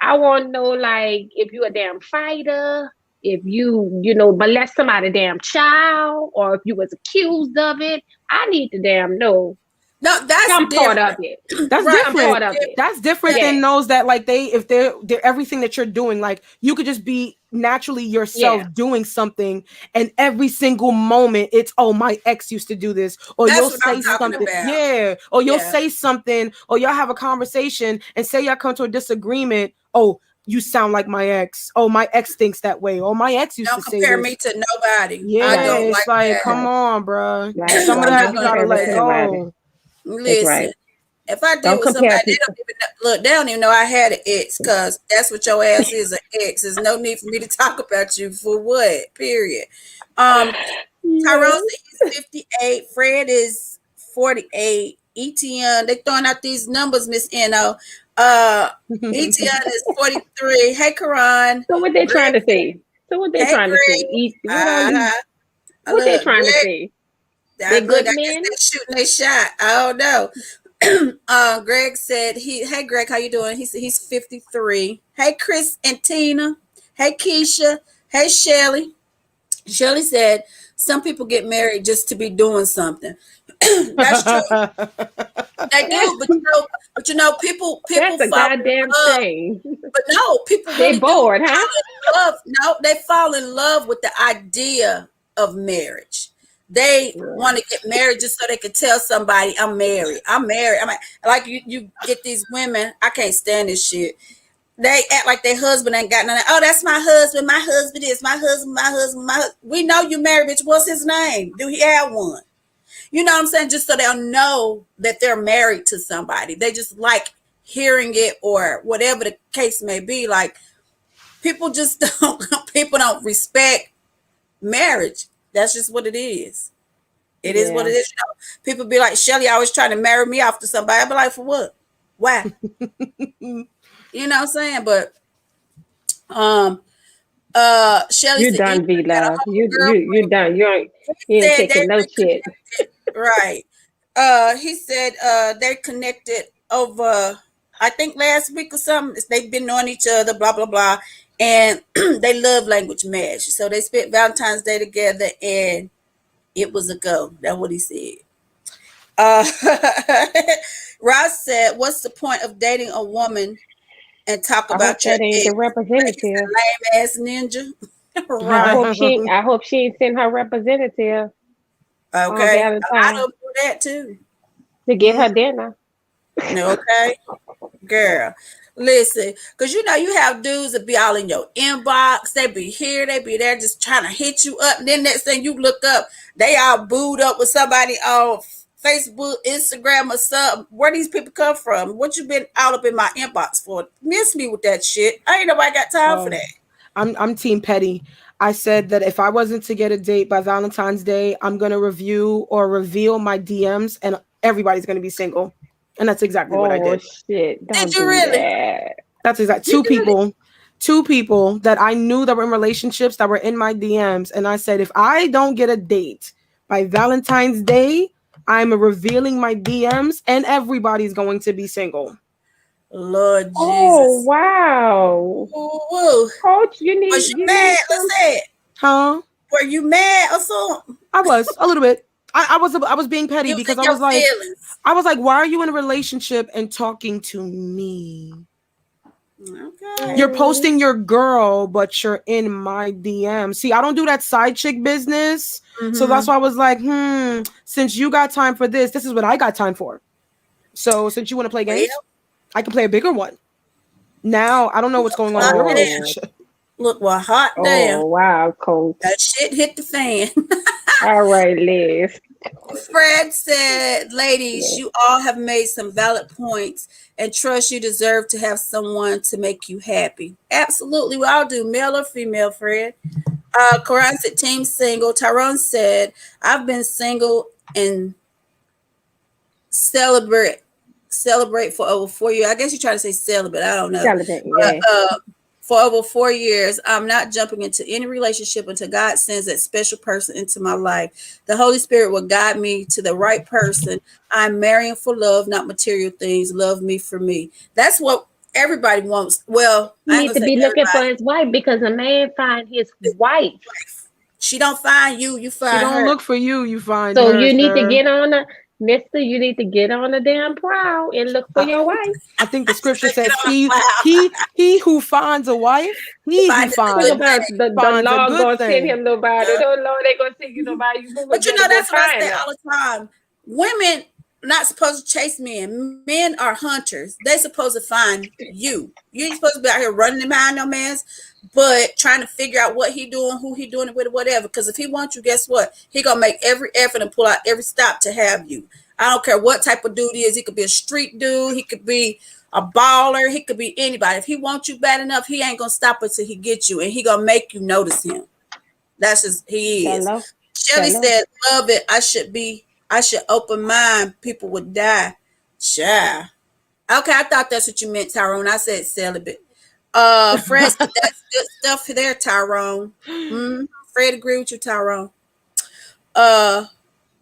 I want to know, like, if you a damn fighter, if you molest somebody damn child, or if you was accused of it. I need to damn know No, that's some different. part of it. That's Right, Some different. part of it. That's different Yeah. than those that like if they're everything that you're doing, like you could just be naturally yourself Yeah. doing something, and every single moment it's, oh, my ex used to do this, or That's you'll what I'm say talking something, about. yeah, or you'll Yeah. say something, or y'all have a conversation and say y'all come to a disagreement. Oh, you sound like my ex. Oh, my ex thinks that way. Oh, my ex used Don't to say compare this. me to nobody. I Yeah, don't it's like like, that. come on, bro. Right. Some of I'm No, that not don't you gonna gotta compare do me let to that. nobody. go. That's Listen, right. if I deal Don't with compare somebody, they people. don't even look. They don't even know I had an ex, because that's what your ass is, an ex. There's no need for me to talk about you for what? Period. Tyrone Yeah. said he's 58. Fred is 48. Etienne, they throwing out these numbers, Miss Eno. Etienne is 43. Hey, Karan. So what they trying Greg. to say? So what they Hey, trying to say? Greg. Uh-huh. What they Look, trying to Greg. say? They That look, good I guess men? they're shooting their shot. I don't know. Greg said hey Greg, how you doing? He said he's 53. Hey Chris and Tina. Hey Keisha. Hey Shelly. Shelly said some people get married just to be doing something. That's true. They do, but people That's a fall in goddamn love. shame. But no, people They really do bored, huh? fall in love. No, they fall in love with the idea of marriage. They want to get married just so they can tell somebody, I'm married. I'm married. Like you get these women, I can't stand this shit. They act like their husband ain't got none. Oh, that's my husband. My husband is my husband. My husband. We know you married, bitch. What's his name? Do he have one? You know what I'm saying? Just so they'll know that they're married to somebody. They just like hearing it, or whatever the case may be. Like people just don't. People don't respect marriage. That's just what it is. It is what it Yeah. is. People be like, Shelly always trying to marry me off to somebody. I be like, for what? Why? You know what I'm saying? But Shelly You said he done, V got a Love. whole You girlfriend. done. He You ain't said they taking no shit. reconnected. Right. He said they connected over, I think last week or something. They've been knowing each other, blah blah blah, and they love language match. So they spent Valentine's Day together, and it was a go. That's what he said. Uh, Ross said, "What's the point of dating a woman and talk I hope about your that ain't the ex? Like he's representative. a lame ass ninja." I Right. hope she. I hope she ain't send her representative on Okay. A lot Valentine of them do that too. to get her dinner. No, okay. Girl, listen, because you know you have dudes that be all in your inbox. They be here, they be there, just trying to hit you up. And then next thing you look up, they all booed up with somebody on Facebook, Instagram, or something. Where these people come from? What you been all up in my inbox for? Miss me with that shit. I ain't nobody got time for that. I'm team petty. I said that if I wasn't to get a date by Valentine's Day, I'm gonna review or reveal my DMs, and everybody's gonna be single. And that's exactly what I did. Oh shit! Don't Did you do really? that. That's exactly two people that I knew that were in relationships that were in my DMs, and I said if I don't get a date by Valentine's Day, I'm revealing my DMs, and everybody's going to be single. Lord Jesus. Oh wow, Woo. Coach, you need. Was you You mad? need Let's some. say it. Huh? Were you mad or something? I was a little bit. I was being petty You because in I your was like, feelings. why are you in a relationship and talking to me? Okay. You're posting your girl, but you're in my DM. See, I don't do that side chick business. So that's why I was like, since you got time for this is what I got time for. So since you want to play games, I can play a bigger one. Now, I don't know what's going on in your relationship. Look, well, hot damn. Oh wow, Coach. That shit hit the fan. All right, Liz. Fred said, ladies, you all have made some valid points and trust you deserve to have someone to make you happy. Absolutely. We all do, male or female, Fred. Karan said, team single. Tyrone said, I've been single and celebrate for over 4 years. I guess you're trying to say celibate. I don't know. Celibate, yeah. But, for over 4 years, I'm not jumping into any relationship until God sends that special person into my life. The Holy Spirit will guide me to the right person. I'm marrying for love, not material things. Love me for me. That's what everybody wants. Well, He needs to be looking for his wife because a man find his wife. She don't find you, you find her. She don't look for you, you find so her. You need to get on a Mister, you need to get on the damn prowl and look for your wife. I think the scripture says he who finds a wife, he who finds the Lord gonna send him nobody. Yeah. No Lord ain't gonna send you nobody. But you know, that's what I say all the time. Women not supposed to chase men. Men are hunters. They supposed to find you. You ain't supposed to be out here running behind no man's, but trying to figure out what he doing, who he doing it with, whatever. Because if he wants you, guess what? He gonna make every effort and pull out every stop to have you. I don't care what type of dude he is. He could be a street dude. He could be a baller. He could be anybody. If he wants you bad enough, he ain't gonna stop until he gets you, and he gonna make you notice him. That's just he is. Shelly said, "Love it. I should open mind. People would die." Sure. Okay, I thought that's what you meant, Tyrone. I said celibate. Fred said, that's good stuff there, Tyrone. Fred agree with you, Tyrone.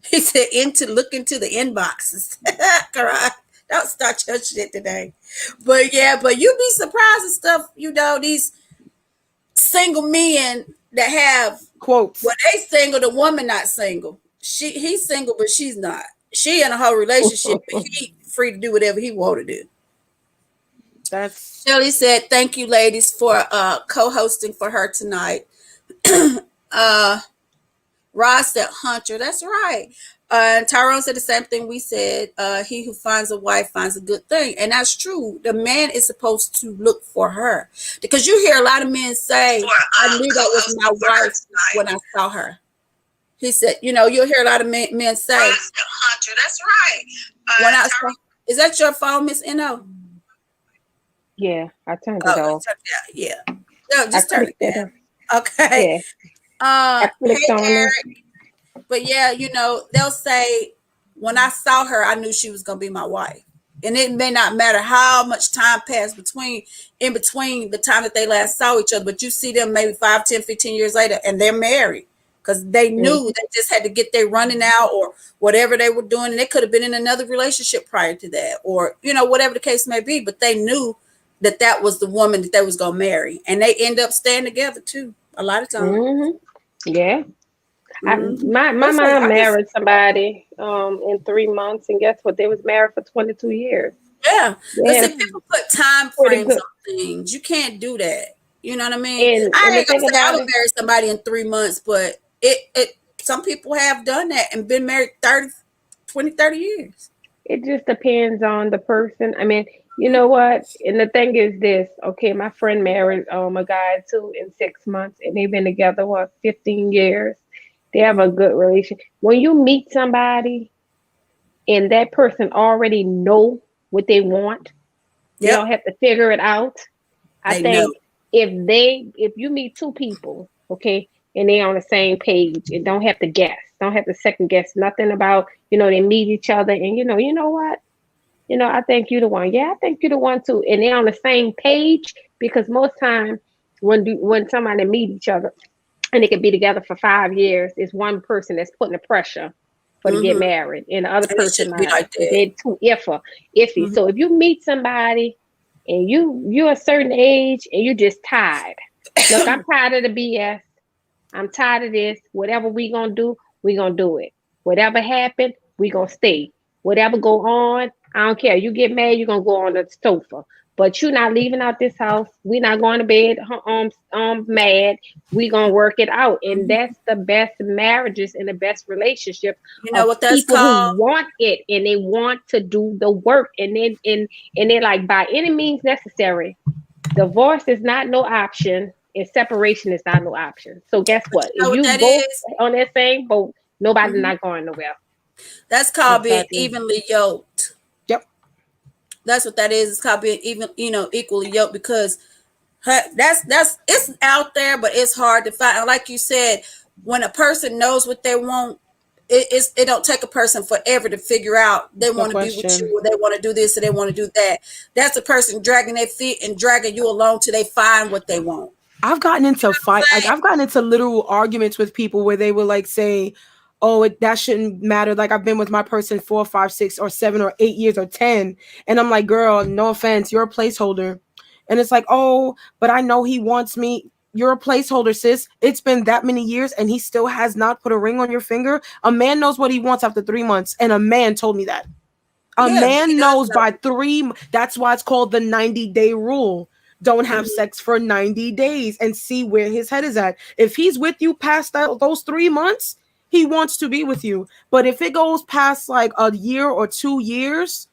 He said look into the inboxes. Don't start your shit today. But yeah, but you'd be surprised at stuff, you know, these single men that have quotes. When they single, the woman not single. He's single, but she's not. She in a whole relationship, but he free to do whatever he want to do. That's Shelly said, thank you, ladies, for co-hosting for her tonight. Ross said, Hunter, that's right. And Tyrone said the same thing we said. He who finds a wife finds a good thing. And that's true. The man is supposed to look for her. Because you hear a lot of men say, I knew that was my wife when I saw her. He said, you know, you'll hear a lot of men say, Hunter, that's right. When I saw, is that your phone, Miss N.O.? Yeah, I turned it off. Yeah. No, just turn it down. Okay. Yeah. I clicked on Eric. But yeah, you know, they'll say, when I saw her, I knew she was going to be my wife. And it may not matter how much time passed in between the time that they last saw each other, but you see them maybe 5, 10, 15 years later, and they're married because they knew they just had to get their running out or whatever they were doing. And they could have been in another relationship prior to that or, you know, whatever the case may be, but they knew that was the woman that they was going to marry. And they end up staying together too, a lot of times. Yeah. My mom married somebody in 3 months, and guess what? They was married for 22 years. Yeah. Listen, people put time frames on things. You can't do that. You know what I mean? I ain't gonna say I would marry somebody in 3 months, but it some people have done that and been married 30 years. It just depends on the person. I mean, You know what? And the thing is this, okay, my friend married a guy too in 6 months, and they've been together what 15 years. They have a good relationship. When you meet somebody and that person already know what they want, they don't Yep, have to figure it out. I they know. think if you meet two people, okay, and they on the same page and don't have to guess, don't have to second guess nothing about, they meet each other and you know what? I think you the one. Yeah, I think you the one too. And they're on the same page because most time when somebody meet each other and they can be together for 5 years, it's one person that's putting the pressure for to get Mm-hmm. married, and the other And it person shouldn't be like that. they're too iffy. Mm-hmm. So if you meet somebody and you're a certain age and you just tired, look, I'm tired of the BS. I'm tired of this. Whatever we gonna do it. Whatever happened, we gonna stay. Whatever go on, I don't care. You get mad, you gonna go on the sofa. But you're not leaving out this house. We not going to bed mad. We gonna work it out. And that's the best marriages and the best relationships You know of what that's people who called? want it and they want to do the work and they're like by any means necessary. Divorce is not no option, and separation is not no option. So guess But what? you know If what you that both is? on that same boat, nobody's Hmm. not going nowhere. That's called being Exactly. evenly yoked. Yep. That's what that is. It's called being even, equally yoked because that's it's out there, but it's hard to find. And like you said, when a person knows what they want, it don't take a person forever to figure out they No want to be with question. you or they want to do this or they want to do that. That's a person dragging their feet and dragging you along till they find what they want. I've gotten into fight, like Same. I've gotten into literal arguments with people where they will like say, "Oh, that shouldn't matter." Like I've been with my person 4, 5, 6, or 7 or 8 years or 10, and I'm like, "Girl, no offense, you're a placeholder," and it's like, "Oh, but I know he wants me." You're a placeholder, sis. It's been that many years, and he still has not put a ring on your finger. A man knows what he wants after 3 months, and a man told me that. A Yeah, he man does knows know. by three. That's why it's called the 90-day rule. Don't have Mhm. sex for 90 days and see where his head is at. If he's with you past those 3 months, he wants to be with you. But if it goes past like a year or 2 years,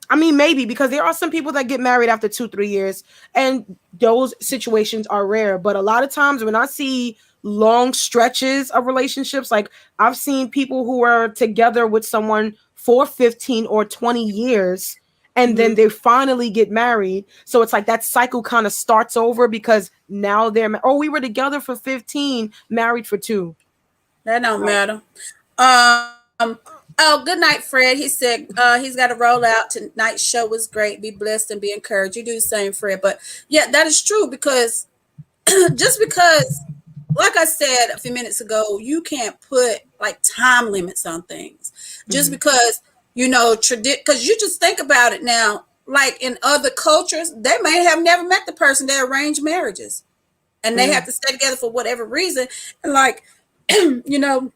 I mean, maybe because there are some people that get married after 2, 3 years, and those situations are rare. But a lot of times when I see long stretches of relationships, like I've seen people who are together with someone for 15 or 20 years, and then Mhm. they finally get married. So it's like that cycle kind of starts over because now oh, we were together for 15, married for 2. That don't Right. matter. Oh, good night, Fred. He said he's got to roll out. Tonight's show was great. Be blessed and be encouraged. You do the same, Fred. But yeah, that is true because just because, like I said a few minutes ago, you can't put like time limits on things. Just Mm-hmm. because because you just think about it now. Like in other cultures, they may have never met the person. They arrange marriages, and they Yeah. have to stay together for whatever reason. And like, you know,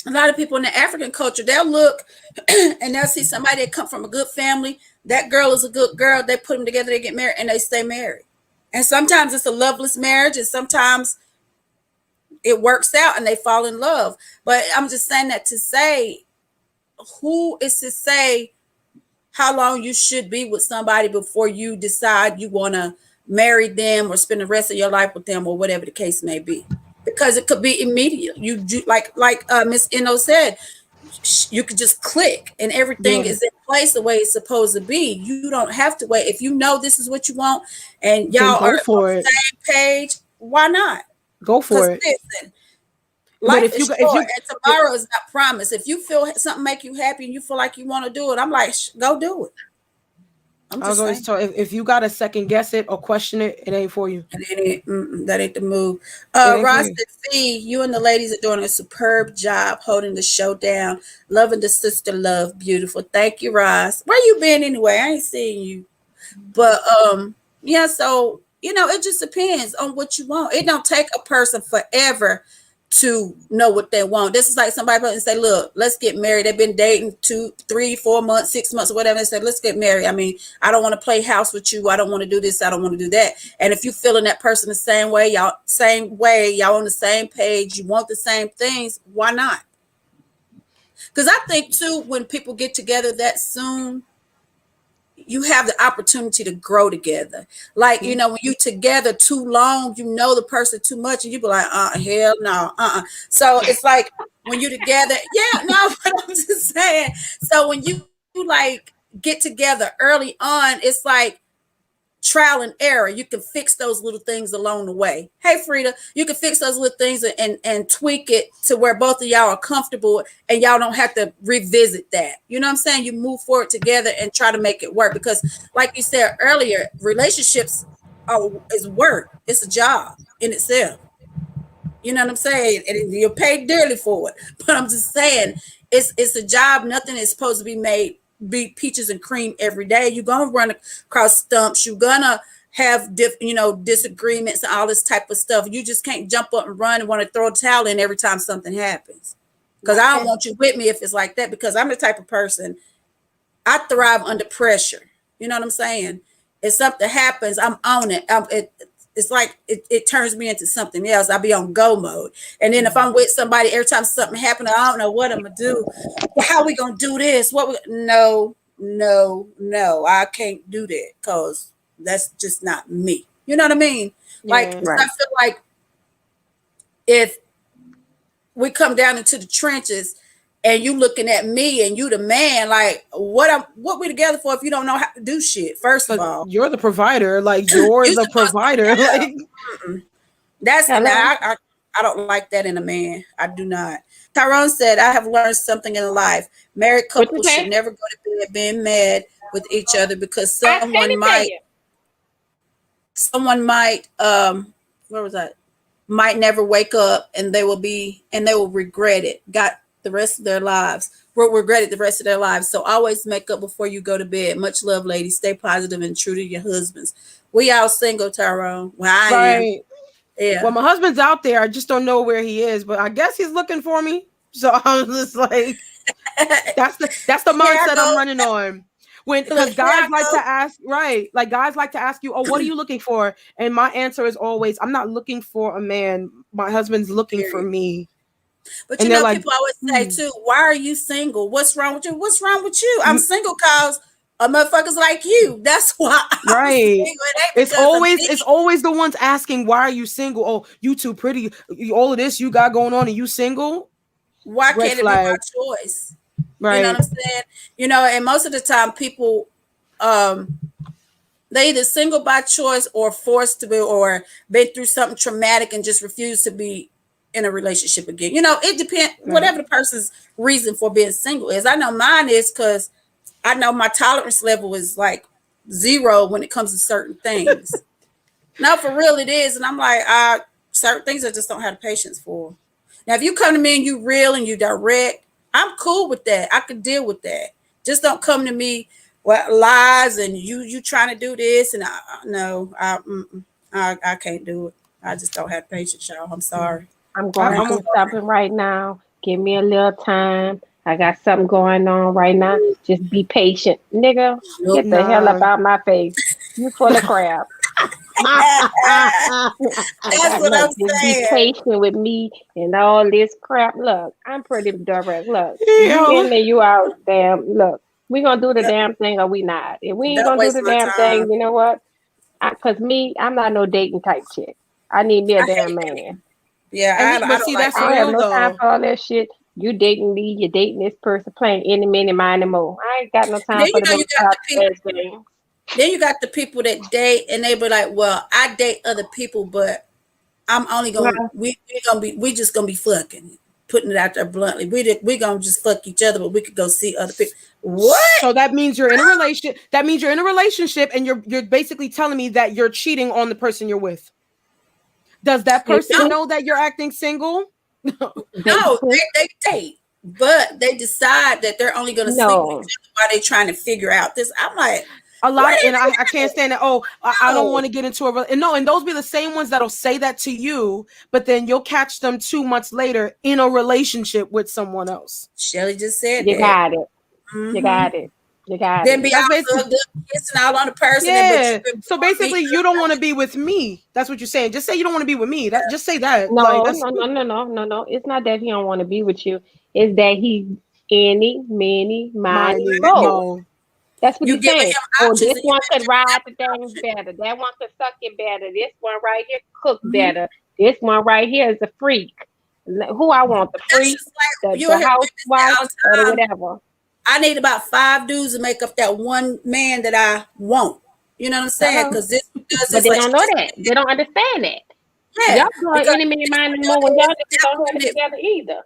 a lot of people in the African culture, they'll look and they'll see somebody that come from a good family. That girl is a good girl. They put them together, they get married, and they stay married. And sometimes it's a loveless marriage, and sometimes it works out and they fall in love. But I'm just saying that to say, who is to say how long you should be with somebody before you decide you want to marry them or spend the rest of your life with them or whatever the case may be? Because it could be immediate. Like Miss Eno said, you could just click and everything Yeah. is in place the way it's supposed to be. You don't have to wait. If you know this is what you want and Then y'all are go on for the it. same page, why not? Go Because for it. listen, But life is if short you and tomorrow is not promised. If you feel something make you happy and you feel like you want to do it, I'm like, go do it. I'm I was just always saying. told, if you gotta second guess it or question it, it ain't for you. And that ain't the move. It ain't for Ross you. said, Fee, you and the ladies are doing a superb job holding the show down. Loving the sister love. Beautiful. Thank you, Ross. Where you been anyway? I ain't seen you. But yeah, so it just depends on what you want. It don't take a person forever to know what they want. This is like somebody and say, look, let's get married. They've been dating 2, 3, 4 months, 6 months, or whatever. They say, let's get married. I mean, I don't want to play house with you. I don't want to do this. I don't want to do that. And if you feeling that person the same way, y'all on the same page, you want the same things, why not? Because I think too, when people get together that soon, you have the opportunity to grow together. Like, you know, when you together too long, you know the person too much, and you be like, hell no, So it's like when you together, yeah, no, but I'm just saying. So when you like get together early on, it's like trial and error. You can fix those little things along the way. Hey, Frida, you can fix those little things and tweak it to where both of y'all are comfortable and y'all don't have to revisit that. You know what I'm saying? You move forward together and try to make it work, because like you said earlier, relationships is work. It's a job in itself. You know what I'm saying? And you're paid dearly for it. But I'm just saying, it's a job. Nothing is supposed to be peaches and cream every day. You're gonna run across stumps. You're gonna have disagreements and all this type of stuff. You just can't jump up and run and want to throw a towel in every time something happens. Because I don't want you with me if it's like that. Because I'm the type of person, I thrive under pressure. You know what I'm saying? If something happens, I'm on it. It's like it turns me into something else. I'll be on go mode. And then if I'm with somebody, every time something happens, I don't know what I'm gonna do. How we gonna do this? No, I can't do that, because that's just not me. You know what I mean? Like, right. I feel like if we come down into the trenches and you looking at me and you the man, like what we together for if you don't know how to do shit? First of all, you're the provider. Like, you're the provider. Like, that's I don't like that in a man. I do not. Tyrone said, I have learned something in life. Married couples should never go to bed being mad with each other, because someone might never wake up, and they will regret it. Got the rest of their lives. Will regret it the rest of their lives. So always make up before you go to bed. Much love, ladies. Stay positive and true to your husbands. We all single, Tyrone. Well, I am. Yeah. Well, my husband's out there. I just don't know where he is, but I guess he's looking for me. So I'm just like, that's the mindset I'm running on. Because guys like to ask, right? Like, guys like to ask you, oh, what are you looking for? And my answer is always, I'm not looking for a man. My husband's looking for me. But you know, people always say too, why are you single? What's wrong with you? What's wrong with you? I'm single because of motherfuckers like you. That's why. Right. It's always the ones asking, why are you single? Oh, you too pretty. All of this you got going on, and you single? Why can't it be my choice? Right. You know what I'm saying? You know, and most of the time people they either single by choice or forced to be, or been through something traumatic and just refuse to be in a relationship again. You know, it depends, whatever the person's reason for being single is. I know mine is because I know my tolerance level is like 0 when it comes to certain things. No, for real it is. And I'm like, certain things I just don't have the patience for. Now, if you come to me and you real and you direct, I'm cool with that. I can deal with that. Just don't come to me with lies and you trying to do this. And I can't do it. I just don't have patience, y'all. I'm sorry. I'm going to do something right now. Give me a little time. I got something going on right now. Just be patient. Nigga, get the hell up out my face. You full of crap. That's what I'm saying. Be patient with me and all this crap. Look, I'm pretty direct. Look, you in there, you out. Damn, look, we gonna do the damn thing or we not. If we ain't gonna do the damn thing, you know what? Cause I'm not no dating type chick. I need me a damn man. Yeah, but see, that's I have no though. time for all that shit. You dating me, you dating this person, playing any minute, mind and more. I ain't got no time for the Then you got the people that date and they be like, well, I date other people, but I'm only gonna we just gonna be fucking, putting it out there bluntly. We gonna just fuck each other, but we could go see other people. What? So that means you're in a relationship. That means you're in a relationship, and you're basically telling me that you're cheating on the person you're with. Does that person know that you're acting single? No, they date, but they decide that they're only gonna sleep with each other while they trying to figure out this. I'm like, a lot of, and I can't stand that. Oh, I don't want to get into and those be the same ones that'll say that to you, but then you'll catch them 2 months later in a relationship with someone else. Shelly just said you got it. Mm-hmm. You got it. You got then it. Be all good, kissing all on the person. Yeah. So basically, you don't want to be with me. That's what you're saying. Just say you don't want to be with me. Just say that. No. It's not that he don't want to be with you. It's that he many, miny, mo. That's what You he's giving saying. him Oh, options. this And one could ride the things better. That one could suck it better. This one right here cook Mhm. better. This one right here is a freak. Who I want, the That's freak, just like you'll the hear women say housewife, all or the the time, whatever. I need about 5 dudes to make up that one man that I want. You know what I'm saying? Hello. Because this does But this, they like don't she know just that. They don't understand that. Y'all yeah. doing Because enemy of this mine what anymore when y'all that niggas don't have it woman, together either.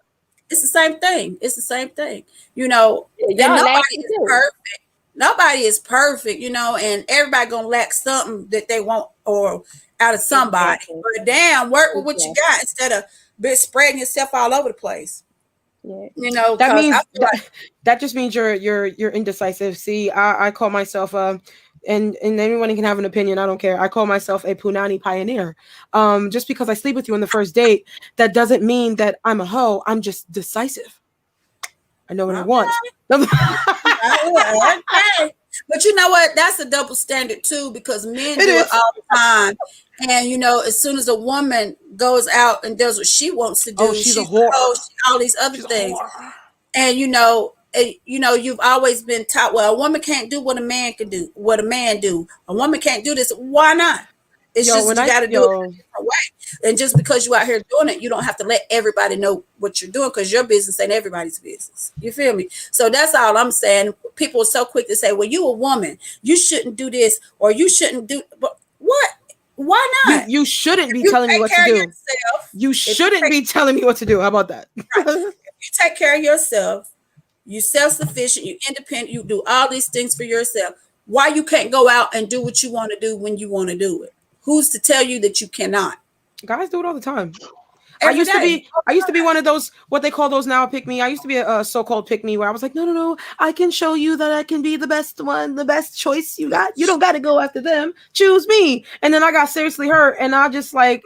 it's the same thing. It's the same thing. You know, and Y'all nobody lacking is too. perfect. Nobody is perfect, you know, and everybody gonna lack something that they want or out of somebody. Exactly. But damn, work with what you Exactly. got instead of spreading yourself all over the place. Yeah. You know, That because I means feel like that just means you're indecisive. See, I call myself and anyone can have an opinion. I don't care. I call myself a punani pioneer. Just because I sleep with you on the first date, that doesn't mean that I'm a hoe. I'm just decisive. I know what I want. okay. But you know what? That's a double standard too, because men It do it is. all the time. And you know, as soon as a woman goes out and does what she wants to Oh, do, she's a she's whore. all these other She's a things. whore. And you know, you've always been taught, well, a woman can't do what a man can do, what a man do. A woman can't do this. Why not? It's Yo, just when you I got to do it in yo, a different way. And just because you out here doing it, you don't have to let everybody know what you're doing because your business ain't everybody's business. You feel me? So that's all I'm saying. People are so quick to say, well, you a woman, you shouldn't do this or you shouldn't do. But what? Why not? you shouldn't If be you telling me take what to care of do. yourself, You if you shouldn't take be telling me what to do. How about that? you take care of yourself, you self-sufficient, you independent, you do all these things for yourself. Why you can't go out and do what you want to do when you want to do it? Who's to tell you that you cannot? Guys do it all the time. I Every used to day. be one of those what they call those now pick me. I used to be a so-called pick me where I was like, no, I can show you that I can be the best one, the best choice you got. You don't got to go after them. Choose me. And then I got seriously hurt, and I just like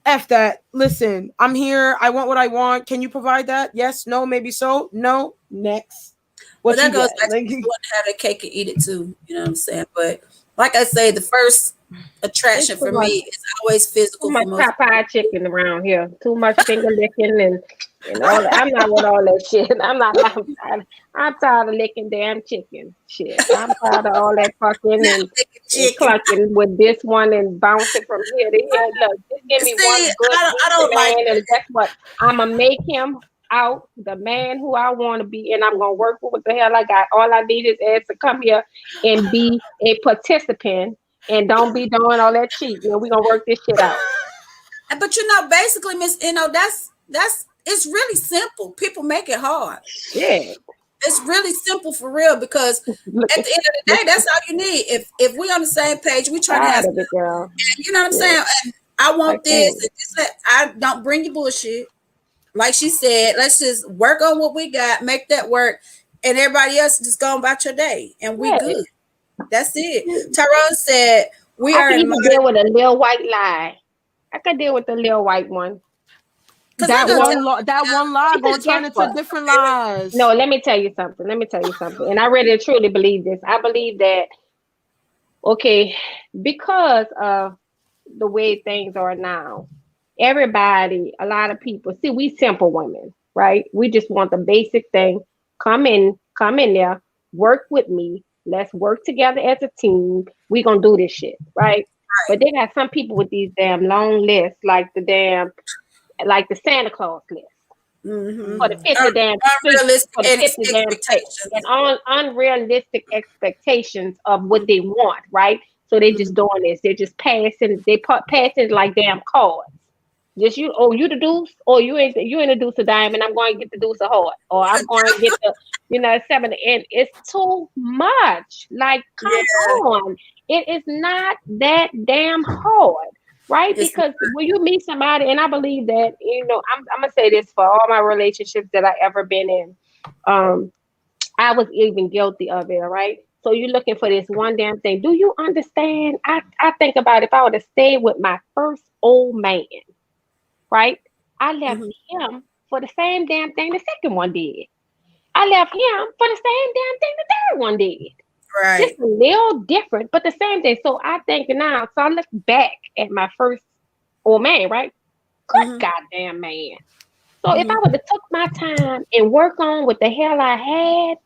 F that. Listen, I'm here. I want what I want. Can you provide that? Yes, no, maybe so. No, next. But What that you goes get? back to Like, people want to have their cake and eat it too. You know what I'm saying? But like I say, the first It's attraction too for much. me is always Too physical for much most Popeye chicken around here. Too much finger licking and all that. I'm not with all that shit. I'm tired of licking damn chicken. Shit. I'm tired of all that fucking and chicken. clucking with this one and bouncing from here to here. Look, just give me one See, good I decent don't like man, that. and guess what? I'ma make him out the man who I want to be, and I'm gonna work with what the hell I got. All I need is ass to come here and be a participant, and don't be doing all that cheating. And we gonna work this shit out. But you know, basically, Miss, you know, that's it's really simple. People make it hard. Shit. It's really simple for real because Look, at the end of the day, that's all you need. If we on the same page, we trying to have, tired of it, girl. you know what I'm Yeah, saying? And I I want this. can't. And this, I don't bring you bullshit. Like she said, let's just work on what we got, make that work, and everybody else just go about your day, and we Yeah. good. That's it. Tyrone said we I are can in even deal with a little white lie. I can deal with the little white one. because they're that gonna tell one lie gonna Because turn guess into what? different lies. No, let me tell you something. Let me tell you something. And I really truly believe this. I believe that, okay, because of the way things are now, everybody, a lot of people, see, we simple women, right? We just want the basic thing. Come in there, work with me. Let's work together as a team. We gonna do this shit, right? But they got some people with these damn long lists, like the Santa Claus list for the 50 damn unrealistic for the 50 damn and expectations. unrealistic expectations of what they want, right? So they just doing this. They're just passing like damn cards. Just you the deuce, or you introduce a diamond, I'm going to get the deuce a heart, or I'm going to get the seven, and it's too much. Like, come Yeah, on, it is not that damn hard, right? it's Because when you meet somebody, and I believe that I'm gonna say this for all my relationships that I ever been in, I was even guilty of it, all right? So you're looking for this one damn thing. Do you understand? I think about if I would have stayed with my first old man, right? I left mhm, him for the same damn thing the second one did. I left him for the same damn thing the third one did. Just right. a little different, but the same thing. So I think now, so I look back at my first old man, right? Good Hmm. goddamn man. So if I Hmm. would have took my time and work on what the hell I had,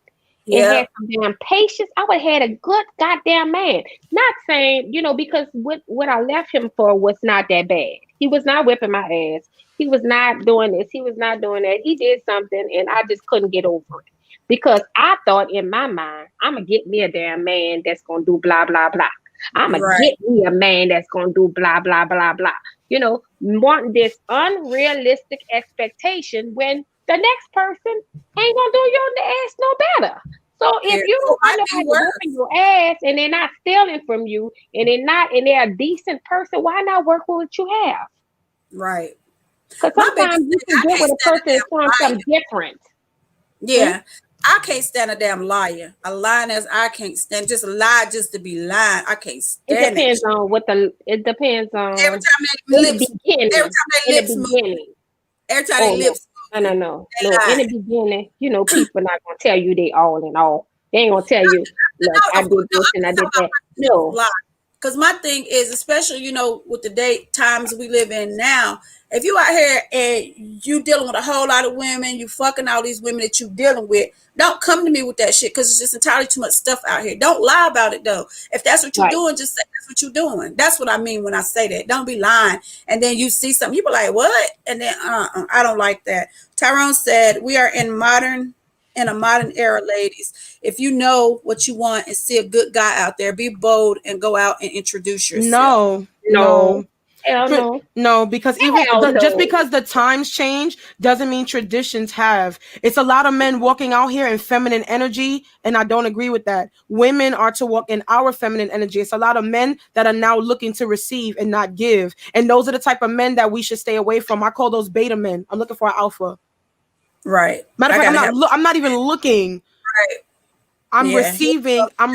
and Yeah. had some damn patience, I would have had a good goddamn man. Not saying, because what I left him for was not that bad. He was not whipping my ass. He was not doing this. He was not doing that. He did something and I just couldn't get over it. Because I thought in my mind, I'm going to get me a damn man that's going to do blah, blah, blah. I'm going to Right. get me a man that's going to do blah, blah, blah, blah. Wanting this unrealistic expectation when the next person ain't going to do your ass no better. So if you It don't might want be nobody worse. whooping your ass and they're not stealing from you and they're a decent person, why not work with what you have? Right. Because My biggest sometimes you thing, can I get can't with a stand a person that's damn trying liar. something different. Yeah. I can't stand a damn liar. A lying as I can't stand. Just lie just to be lying. I can't It stand it. depends on it depends Every on time they in the lips, every beginning. time they In the lips move, beginning. every time Oh they lips no. move, No. they In lie. the beginning, people not gonna tell you they all in all. They ain't gonna tell you, look, No, I of did course, no, this I'm and I just talking did about that. No. lie. Because my thing is, especially, with the date times we live in now, if you out here and you dealing with a whole lot of women, you fucking all these women that you dealing with, don't come to me with that shit because it's just entirely too much stuff out here. Don't lie about it though. If that's what you're Right. doing, just say that's what you're doing. That's what I mean when I say that. Don't be lying. And then you see something, you be like, what? And then I don't like that. Tyrone said, we are in a modern era, ladies. If you know what you want and see a good guy out there, be bold and go out and introduce yourself. No, No. no. Hell no. No, because Hell just no. because the times change doesn't mean traditions have. It's a lot of men walking out here in feminine energy, and I don't agree with that. Women are to walk in our feminine energy. It's a lot of men that are now looking to receive and not give, and those are the type of men that we should stay away from. I call those beta men. I'm looking for an alpha. Right. Matter of I fact, gotta have I'm not even looking. right. I'm Yeah.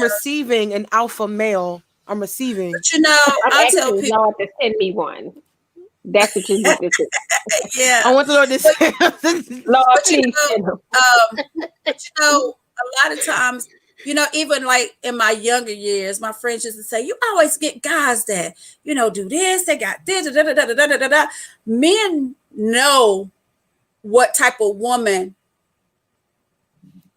receiving an alpha male. I'm receiving. But I'm I tell asking people, Lord to send me one. That's what you need to do. I yeah. want the Lord to But, say. Lord, but please send him. a lot of times, even like in my younger years, my friends used to say, you always get guys that, do this, they got this, da, da, da, da, da, da, da, da. Men know what type of woman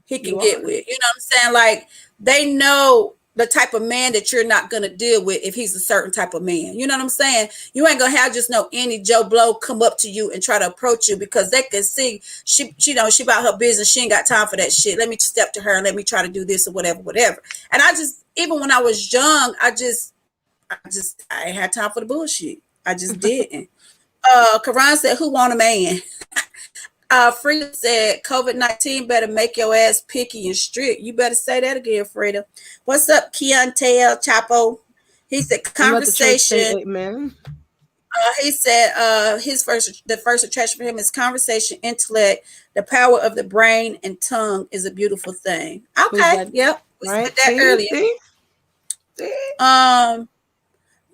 he can You get are. with. You know what I'm saying? Like they know the type of man that you're not gonna deal with if he's a certain type of man. You know what I'm saying? You ain't gonna have just no any Joe Blow come up to you and try to approach you because they can see she about her business. She ain't got time for that shit. Let me step to her and let me try to do this or whatever. And I just, even when I was young, I ain't had time for the bullshit. I just didn't. Karan said, "Who want a man?" Frida said, COVID-19 better make your ass picky and strict. You better say that again, Frida. What's up, Keontail Chapo? He said, And let the church conversation. say amen. He said, the first attraction for him is conversation, intellect, the power of the brain and tongue is a beautiful thing. Who Okay, said yep, we said right? that earlier. See?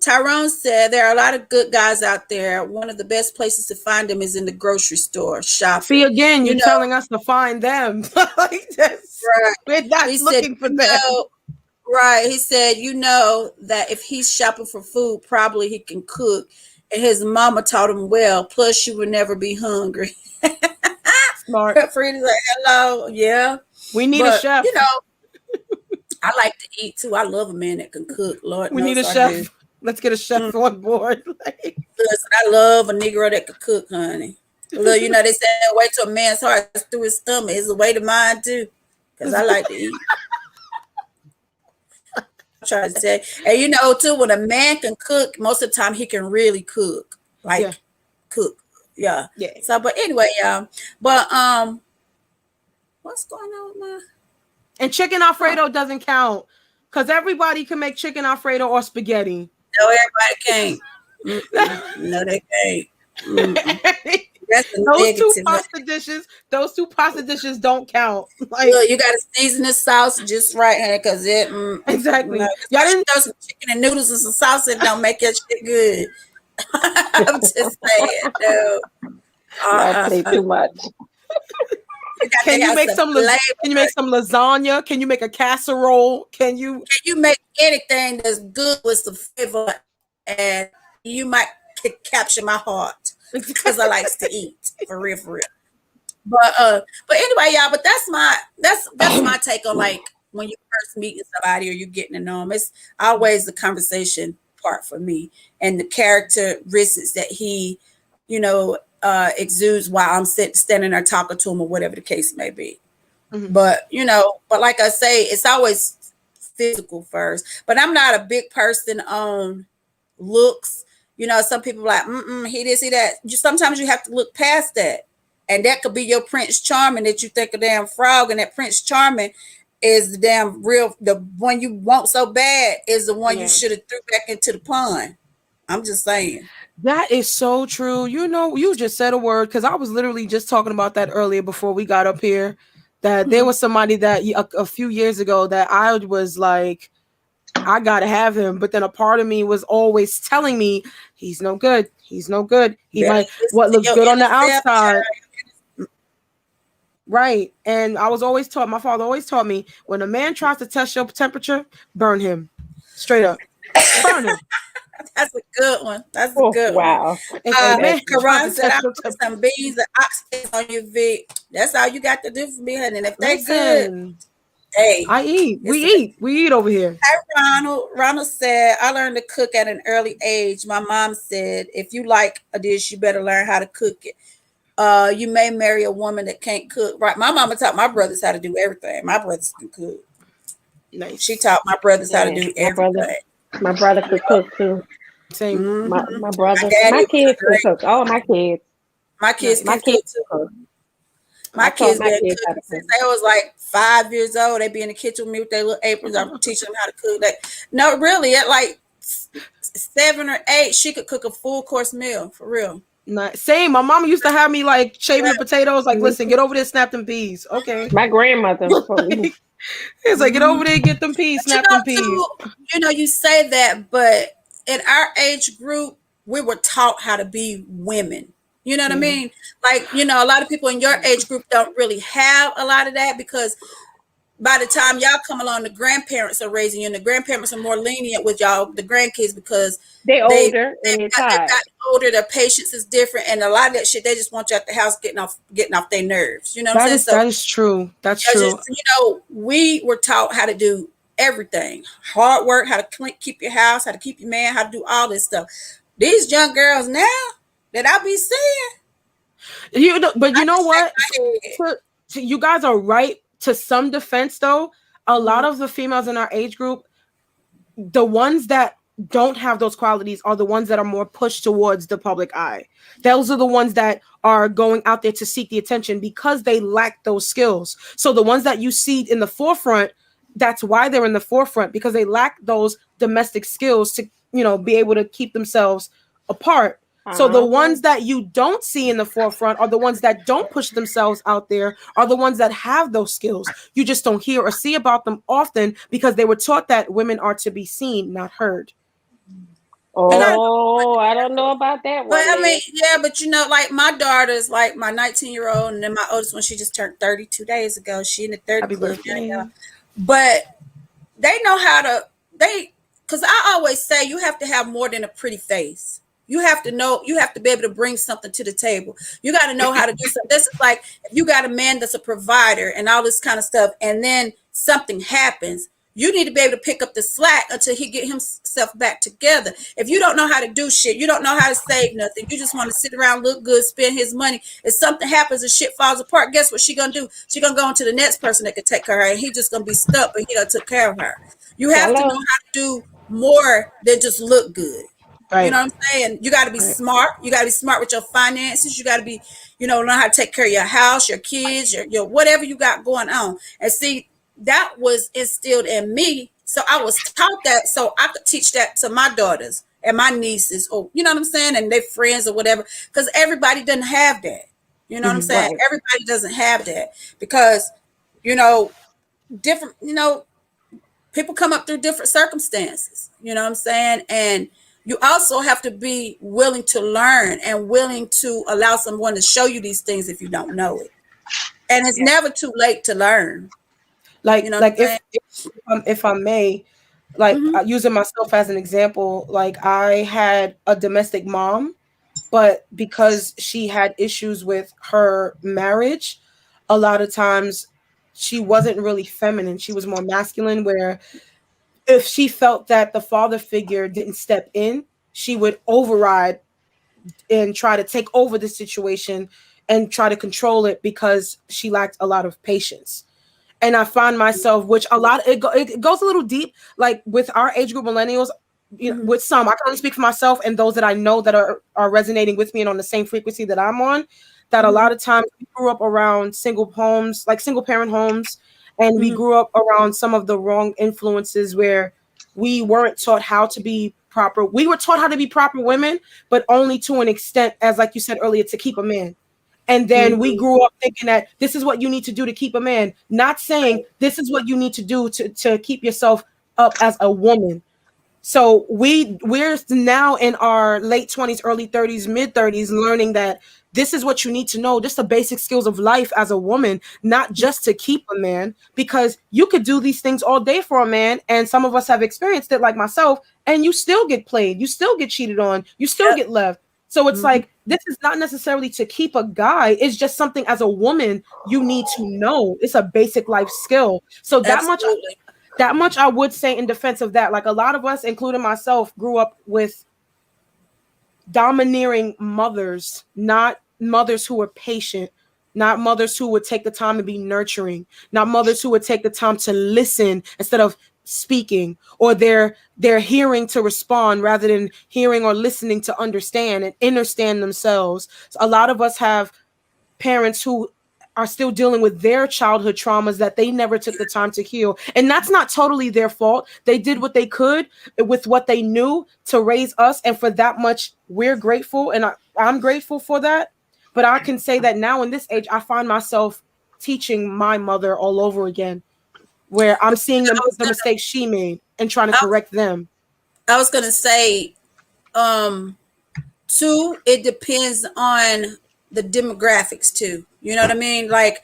Tyrone said there are a lot of good guys out there. One of the best places to find them is in the grocery store See shopping. again, You you're know, telling us to find them. Like this. right? We're not He said, looking for them. right. He said, that if he's shopping for food, probably he can cook. And his mama taught him well. Plus, you will never be hungry. Smart. Frida's like, hello. Yeah. We need a But, chef. I like to eat too. I love a man that can cook. Lord We need a knows I do. chef. Let's get a chef on board. Like, Listen, I love a Negro that can cook, honey. Look, they say wait till a man's heart is through his stomach. It's a way to mine too. Because I like to eat. I'm trying to say. And too, when a man can cook, most of the time he can really cook. Like yeah. cook. Yeah. Yeah. So but anyway, y'all. But what's going on with my And chicken Alfredo doesn't count. Because everybody can make chicken Alfredo or spaghetti. no, everybody can't. No, they can't. That's a those two pasta dishes don't count. Like, look, you gotta season the sauce just right, honey, because exactly. no, Y'all especially didn't throw some chicken and noodles and some sauce, it don't make your shit good. I'm just saying, no. I play too much. Can you make some lasagna? Can you make a casserole? Can you make anything that's good with some flavor, and you might capture my heart because I likes to eat for real. But anyway, y'all. But that's my take on like when you first meeting somebody or you getting to know them. It's always the conversation part for me and the characteristics that he, exudes while I'm standing there talking to him or whatever the case may be. But but like I say, it's always physical first. But I'm not a big person on looks. Some people are like, he this, he that. Sometimes you have to look past that. And that could be your Prince Charming that you think a damn frog, and that Prince Charming is the damn real, the one you want so bad is the one you should have threw back into the pond. I'm just saying. That is so true. You just said a word because I was literally just talking about that earlier before we got up here. That there was somebody that a few years ago that I was like, I gotta have him, but then a part of me was always telling me he's no good. He's no good. He might what looks good on the outside. Right. And I was always taught, my father always taught me, when a man tries to test your temperature, burn him. Straight up. Burn him. That's a good one. That's a good wow. one. Karan said, I put some beans and oxygen on your Vic. That's all you got to do for me, honey. And if they good, hey. I eat. We eat over here. Hey, Ronald. Ronald said, I learned to cook at an early age. My mom said, if you like a dish, you better learn how to cook it. You may marry a woman that can't cook. Right. My mama taught my brothers how to do everything. My brothers can cook. Nice. She taught my brothers how to do everything. My brother could cook too. Same. Mm-hmm. My brother. My kids can cook. All my kids. My kids can cook too. My kids been cooking since they was like 5 years old. They be in the kitchen with me with their little aprons. I'm teaching them how to cook. No, really, at like 7 or 8, she could cook a full course meal for real. Same. My mama used to have me like shaving the potatoes. Like, listen, get over there, snap them peas. Okay. My grandmother. It's like, get over there, get them peas, snap them peas. You say that, but in our age group, we were taught how to be women. You know what I mean? Like, a lot of people in your age group don't really have a lot of that because by the time y'all come along, the grandparents are raising you, and the grandparents are more lenient with y'all, the grandkids, because they older and they got older. Their patience is different, and a lot of that shit, they just want you at the house getting off their nerves. You know what I'm saying? That is true. That's true. We were taught how to do everything: hard work, how to keep your house, how to keep your man, how to do all this stuff. These young girls now that I be seeing, but you know what? You guys are right. To some defense, though, a lot of the females in our age group, the ones that don't have those qualities are the ones that are more pushed towards the public eye. Those are the ones that are going out there to seek the attention because they lack those skills. So the ones that you see in the forefront, that's why they're in the forefront, because they lack those domestic skills to, be able to keep themselves apart. So the ones that you don't see in the forefront are the ones that don't push themselves out there, are the ones that have those skills. You just don't hear or see about them often because they were taught that women are to be seen, not heard. Oh, I don't know about that one. But I mean, yeah, but like my daughter's like my 19-year-old, and then my oldest one, she just turned 32 days ago. She in the 30th birthday. But they know how to, because I always say you have to have more than a pretty face. You have to know, you have to be able to bring something to the table. You got to know how to do something. This is like, if you got a man that's a provider and all this kind of stuff, and then something happens, you need to be able to pick up the slack until he get himself back together. If you don't know how to do shit, you don't know how to save nothing, you just want to sit around, look good, spend his money. If something happens and shit falls apart, guess what she gonna do? She gonna go on to the next person that could take care of her, and he just gonna be stuck, but he done took care of her. You have to know how to do more than just look good. Right. You know what I'm saying? You got to be smart. You got to be smart with your finances. You got to be, learn how to take care of your house, your kids, your whatever you got going on. And see, that was instilled in me. So I was taught that so I could teach that to my daughters and my nieces, or you know what I'm saying, and their friends or whatever. Because everybody doesn't have that. You know what I'm saying? Right. Everybody doesn't have that because, different, people come up through different circumstances. You know what I'm saying? And you also have to be willing to learn and willing to allow someone to show you these things if you don't know it. And it's never too late to learn. Like if I may, like using myself as an example, like I had a domestic mom, but because she had issues with her marriage, a lot of times she wasn't really feminine. She was more masculine, where if she felt that the father figure didn't step in, she would override and try to take over the situation and try to control it because she lacked a lot of patience. And I find myself, which a lot, it goes a little deep, like with our age group, millennials, you know, with some, I can only speak for myself and those that I know that are resonating with me and on the same frequency that I'm on, that a lot of times we grew up around single homes, like single parent homes, and we grew up around some of the wrong influences where we weren't taught how to be proper. We were taught how to be proper women, but only to an extent, as like you said earlier, to keep a man. And then we grew up thinking that this is what you need to do to keep a man, not saying this is what you need to do to keep yourself up as a woman. So we're now in our late 20s, early 30s, mid 30s, learning that this is what you need to know, just the basic skills of life as a woman, not just to keep a man, because you could do these things all day for a man. And some of us have experienced it, like myself, and you still get played, you still get cheated on, you still get left. So it's like, this is not necessarily to keep a guy. It's just something as a woman you need to know. It's a basic life skill. So that much I would say in defense of that. Like a lot of us, including myself, grew up with domineering mothers, not mothers who were patient, not mothers who would take the time to be nurturing, not mothers who would take the time to listen instead of speaking, or they're hearing to respond rather than hearing or listening to understand and understand themselves. So a lot of us have parents who are still dealing with their childhood traumas that they never took the time to heal. And that's not totally their fault. They did what they could with what they knew to raise us. And for that much, we're grateful. And I'm grateful for that. But I can say that now in this age, I find myself teaching my mother all over again, where I'm seeing the mistakes she made and trying to correct them. I was going to say, too, it depends on the demographics too. You know what I mean? Like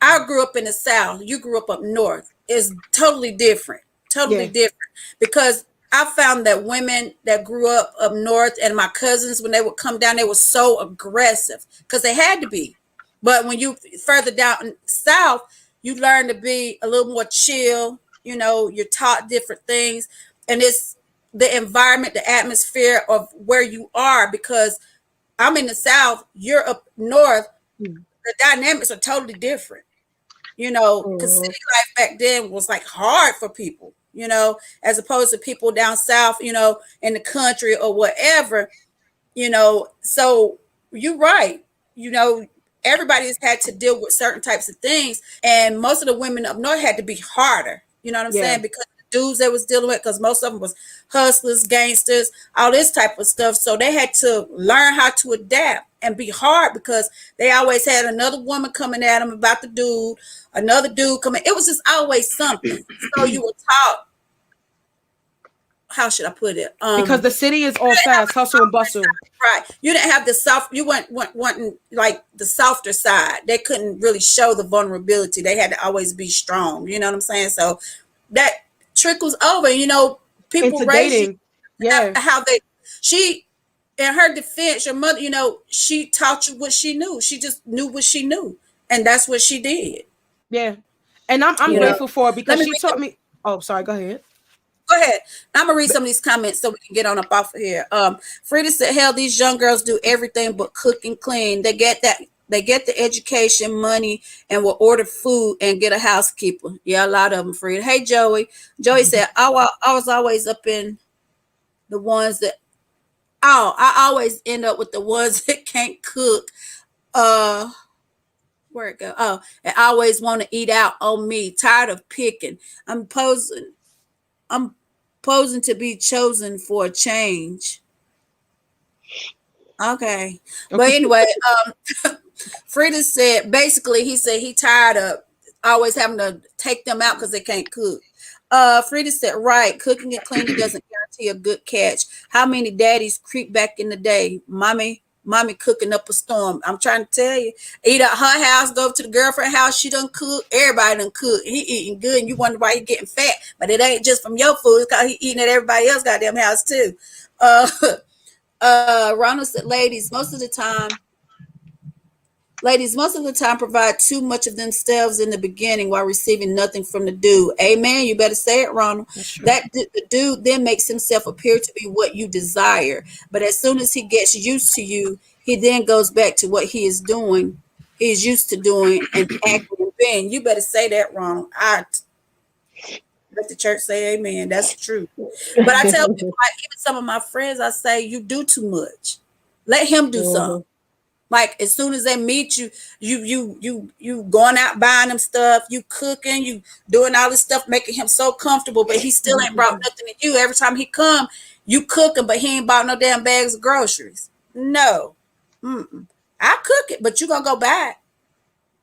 I grew up in the South, you grew up north. It's totally different. Totally different. Because I found that women that grew up north and my cousins, when they would come down, they were so aggressive because they had to be. But when you further down south, you learn to be a little more chill. You know, you're taught different things, and it's the environment, the atmosphere of where you are. Because I'm in the South, you're up north. The dynamics are totally different. You know, because city life back then was like hard for people. You know, as opposed to people down south. You know, in the country or whatever. You know, so you're right. You know, everybody's had to deal with certain types of things, and most of the women up north had to be harder. You know what I'm saying? Because the dudes they was dealing with, because most of them was hustlers, gangsters, all this type of stuff. So they had to learn how to adapt and be hard, because they always had another woman coming at them about the dude, another dude coming. It was just always something. So you were taught. How should I put it? Because the city is all fast, hustle and bustle. Right. You didn't have the soft, you weren't wanting like the softer side. They couldn't really show the vulnerability. They had to always be strong. You know what I'm saying? So that trickles over, you know, people raise you, how she, in her defense, your mother, you know, she taught you what she knew. She just knew what she knew. And that's what she did. Yeah. And I'm grateful for it, because she taught me. Oh, sorry. Go ahead. Go ahead. I'm gonna read some of these comments so we can get on up off of here. Frida said, "Hell, these young girls do everything but cook and clean. They get the education, money, and will order food and get a housekeeper." Yeah, a lot of them, Frida. Hey, Joey. Joey said, "I was always up in the ones that. Oh, I always end up with the ones that can't cook. Where it go? Oh, and always want to eat out on me. Tired of picking. I'm posing to be chosen for a change." Okay. But anyway, Frida said, basically, he said he tired of always having to take them out because they can't cook. Frida said, right, cooking and cleaning doesn't guarantee a good catch. How many daddies creep back in the day? Mommy cooking up a storm. I'm trying to tell you. Eat at her house, go to the girlfriend house, she done cook. Everybody done cook. He eating good, and you wonder why he getting fat. But it ain't just from your food, because he eating at everybody else goddamn house too. Ronald said, ladies, most of the time provide too much of themselves in the beginning while receiving nothing from the dude. Amen. You better say it, Ronald. The dude then makes himself appear to be what you desire. But as soon as he gets used to you, he then goes back to what he is doing. He's used to doing and acting and being. You better say that, Ronald. I let the church say amen. That's true. But I tell people, like even some of my friends, I say, you do too much. Let him do something. Like as soon as they meet you, you going out buying them stuff, you cooking, you doing all this stuff, making him so comfortable, but he still ain't brought nothing to you. Every time he come, you cooking, but he ain't bought no damn bags of groceries. No. I cook it, but you gonna go buy it.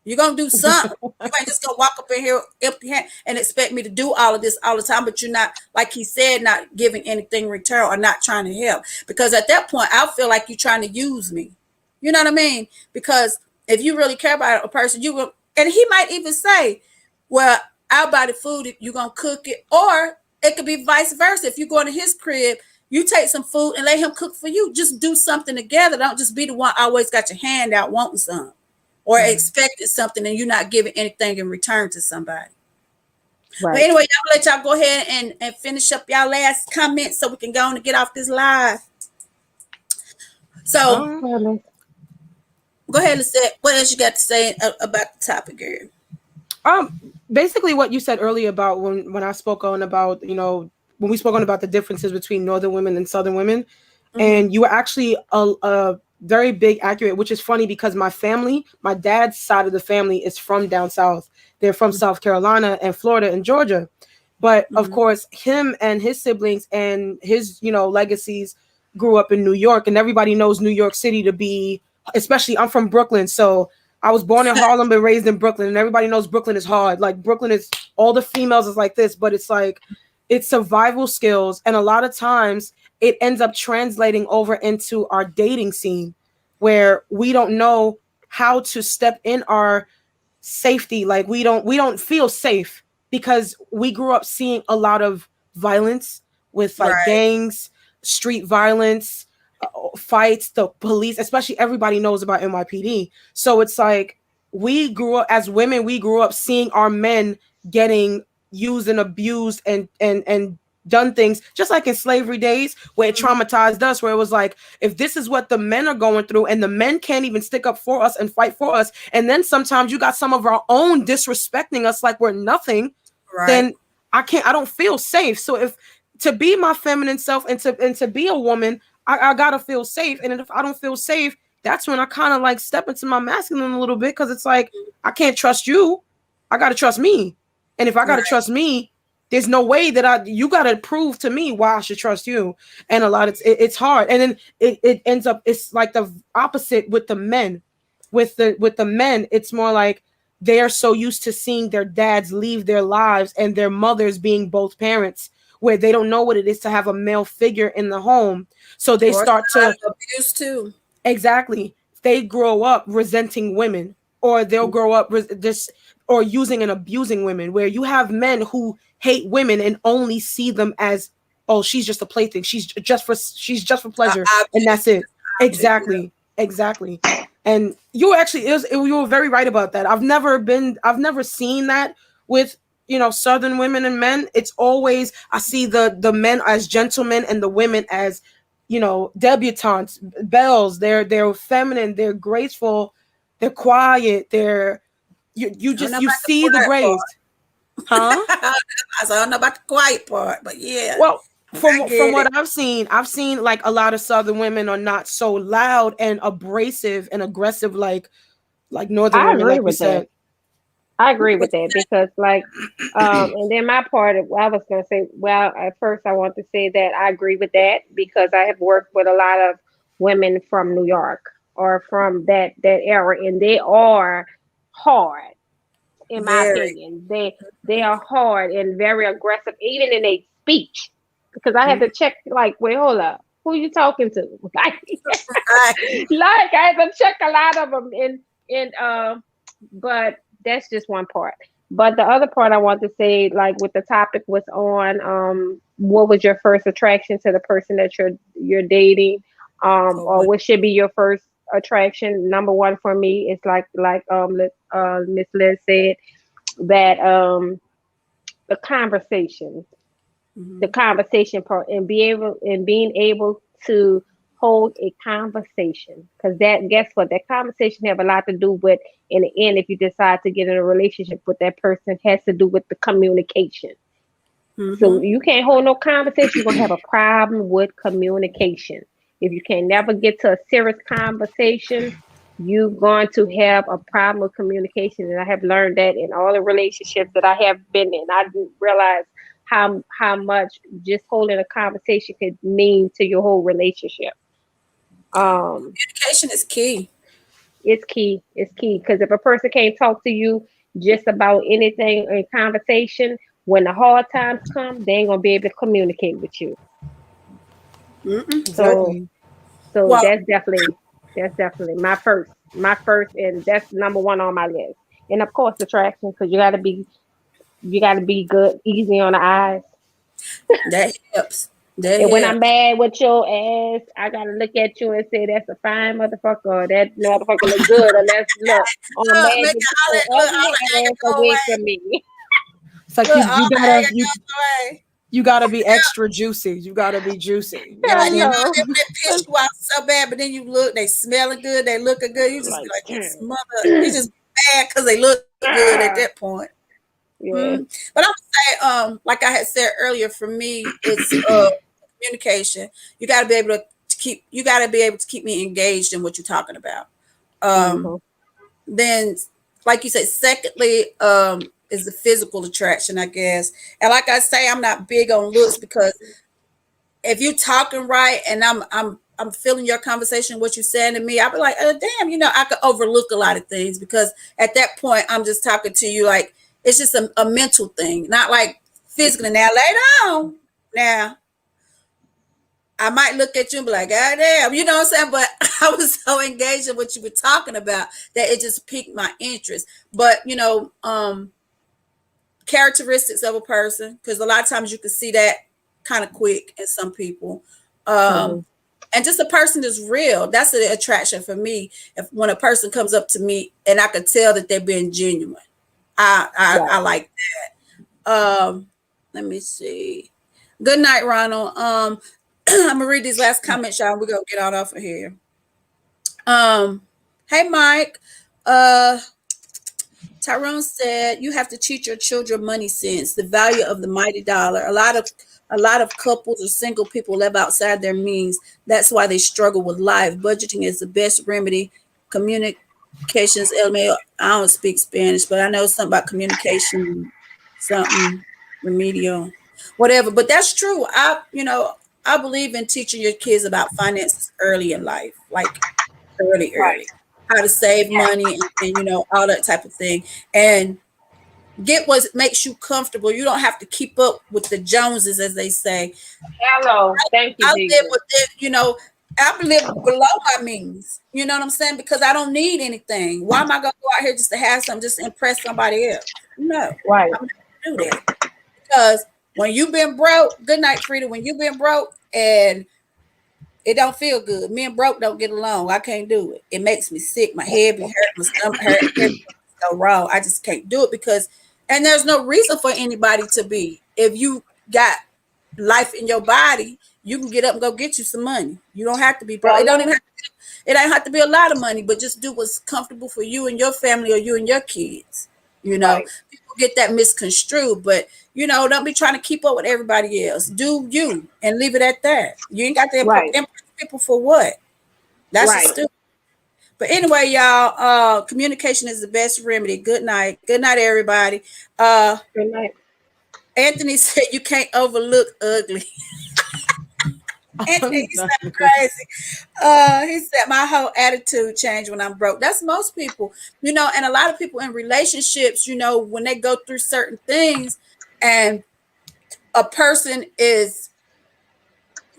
You're gonna do something. You ain't just gonna walk up in here empty hand and expect me to do all of this all the time, but you're not, like he said, not giving anything in return or not trying to help. Because at that point, I'll feel like you're trying to use me. You know what I mean? Because if you really care about a person, you will, and he might even say, well, I'll buy the food, you're going to cook it. Or it could be vice versa. If you go into his crib, you take some food and let him cook for you. Just do something together. Don't just be the one always got your hand out wanting something or expecting something and you're not giving anything in return to somebody. Right. But anyway, y'all let y'all go ahead and finish up y'all last comments so we can go on and get off this live. So, go ahead and say what else you got to say about the topic, girl. Basically what you said earlier about when I spoke on about, when we spoke on about the differences between northern women and southern women, and you were actually a very big accurate, which is funny because my dad's side of the family is from down south. They're from South Carolina and Florida and Georgia. But of course, him and his siblings and his, legacies grew up in New York, and everybody knows New York City to be, especially I'm from Brooklyn, so I was born in Harlem but raised in Brooklyn, and everybody knows Brooklyn is hard. Like Brooklyn is, all the females is like this, but it's like, it's survival skills, and a lot of times it ends up translating over into our dating scene where we don't know how to step in our safety. Like we don't feel safe because we grew up seeing a lot of violence with like gangs, street violence, fights, the police, especially everybody knows about NYPD. So it's like we grew up as women, we grew up seeing our men getting used and abused and done things just like in slavery days where it traumatized us, where it was like, if this is what the men are going through and the men can't even stick up for us and fight for us, and then sometimes you got some of our own disrespecting us like we're nothing, then I don't feel safe. So if to be my feminine self and to be a woman, I gotta feel safe. And if I don't feel safe, that's when I kind of like step into my masculine a little bit, because it's like, I can't trust you. I gotta trust me. And if I gotta trust me, there's no way that you gotta prove to me why I should trust you. And a lot of it's hard. And then it ends up, it's like the opposite with the men. With the men, it's more like they are so used to seeing their dads leave their lives and their mothers being both parents, where they don't know what it is to have a male figure in the home. So they start to abuse too. Exactly. They grow up resenting women, or they'll grow up or using and abusing women, where you have men who hate women and only see them as, oh, she's just a plaything. She's just for pleasure. And that's it. Exactly. And you were very right about that. I've never seen that with, Southern women and men. It's always, I see the men as gentlemen and the women as, debutantes, belles. They're feminine, they're graceful, they're quiet, you see the grace. Huh? I don't know about the quiet part, but yeah. Well, from what I've seen like a lot of Southern women are not so loud and abrasive and aggressive like Northern women, like you said. I agree with that because and then my part of, I was going to say, well, at first I want to say that I agree with that because I have worked with a lot of women from New York or from that era, and they are hard, in my opinion. They are hard and very aggressive, even in their speech, because I had to check, like, wait, hold up, who are you talking to? Like I had to check a lot of them, but that's just one part. But the other part I want to say, like with the topic was on what was your first attraction to the person that you're dating? or what should be your first attraction. Number one for me is Miss Liz said that the conversation, the conversation part, and being able to hold a conversation, because that, guess what, that conversation have a lot to do with, in the end, if you decide to get in a relationship with that person, has to do with the communication. So you can't hold no conversation, you're gonna have a problem with communication. If you can never get to a serious conversation, you're going to have a problem with communication. And I have learned that in all the relationships that I have been in. I didn't realize how much just holding a conversation could mean to your whole relationship. Communication is key. It's key. It's key, because if a person can't talk to you just about anything in conversation, when the hard times come, they ain't gonna be able to communicate with you. Exactly. So Well, that's definitely my first, and that's number one on my list. And of course, attraction, because you gotta be good, easy on the eyes. that helps. That And when I'm helps. mad with your ass, I gotta look at you and say that's a fine motherfucker, or that motherfucker look good, or let's look. Or I'm mad Make with all your that look, ugly all the anger ass go away away. from me. It's like Look, all the anger goes away. you gotta be extra juicy. You gotta be juicy. You Like, you know, Hello. they piss you off so bad, but then you look, they smelling good, they looking good. You just be Like, like, this damn. mother, you just mad because they look good at that point. Yeah. But I'm gonna say, like I had said earlier, for me, it's communication. You got to be able to keep. You got to be able to keep me engaged in what you're talking about. Mm-hmm. Then, like you said, secondly, is the physical attraction, I guess. And like I say, I'm not big on looks, because if you're talking right and I'm feeling your conversation, what you're saying to me, I'll be like, oh, damn, I could overlook a lot of things, because at that point I'm just talking to you like it's just a mental thing, not like physically. Now later on, now I might look at you and be like, God damn, you know what I'm saying? But I was so engaged in what you were talking about that it just piqued my interest. But characteristics of a person, because a lot of times you can see that kind of quick in some people. Mm-hmm. And just a person is real. That's the attraction for me. If when a person comes up to me and I can tell that they're being genuine, I Right. like that. Let me see. Good night, Ronald. I'm gonna read these last comments, y'all. We're gonna get out off of here. Hey Mike. Tyrone said you have to teach your children money sense, the value of the mighty dollar. A lot of couples or single people live outside their means. That's why they struggle with life. Budgeting is the best remedy. Communications, LMAO. I don't speak Spanish, but I know something about communication, something remedial, whatever. But that's true. I believe in teaching your kids about finances early in life, like Right. early, how to save money and all that type of thing. And get what makes you comfortable. You don't have to keep up with the Joneses, as they say. Hello. Thank you, I live Jesus. with it. I live below my means. You know what I'm saying? Because I don't need anything. Why am I gonna go out here just to have something, just to impress somebody else? No, Right. I'm not gonna do that. Because when you've been broke, good night, Frida. When you've been broke and it don't feel good. Me and broke don't get along. I can't do it. It makes me sick. My head be hurt. My stomach hurt. Everything's so wrong. I just can't do it because, and there's no reason for anybody to be. If you got life in your body, you can get up and go get you some money. You don't have to be broke. It don't Hello. even have to, it ain't have to be a lot of money, but just do what's comfortable for you and your family or you and your kids. Right. People get that misconstrued, but don't be trying to keep up with everybody else. Do you and leave it at that. You ain't got to Right. impress people for what? That's just Right. stupid. But anyway, y'all, communication is the best remedy. Good night. Good night, everybody. Good night. Anthony said you can't overlook ugly. Anthony, you sound crazy. He said my whole attitude changed when I'm broke. That's most people, and a lot of people in relationships, when they go through certain things and a person is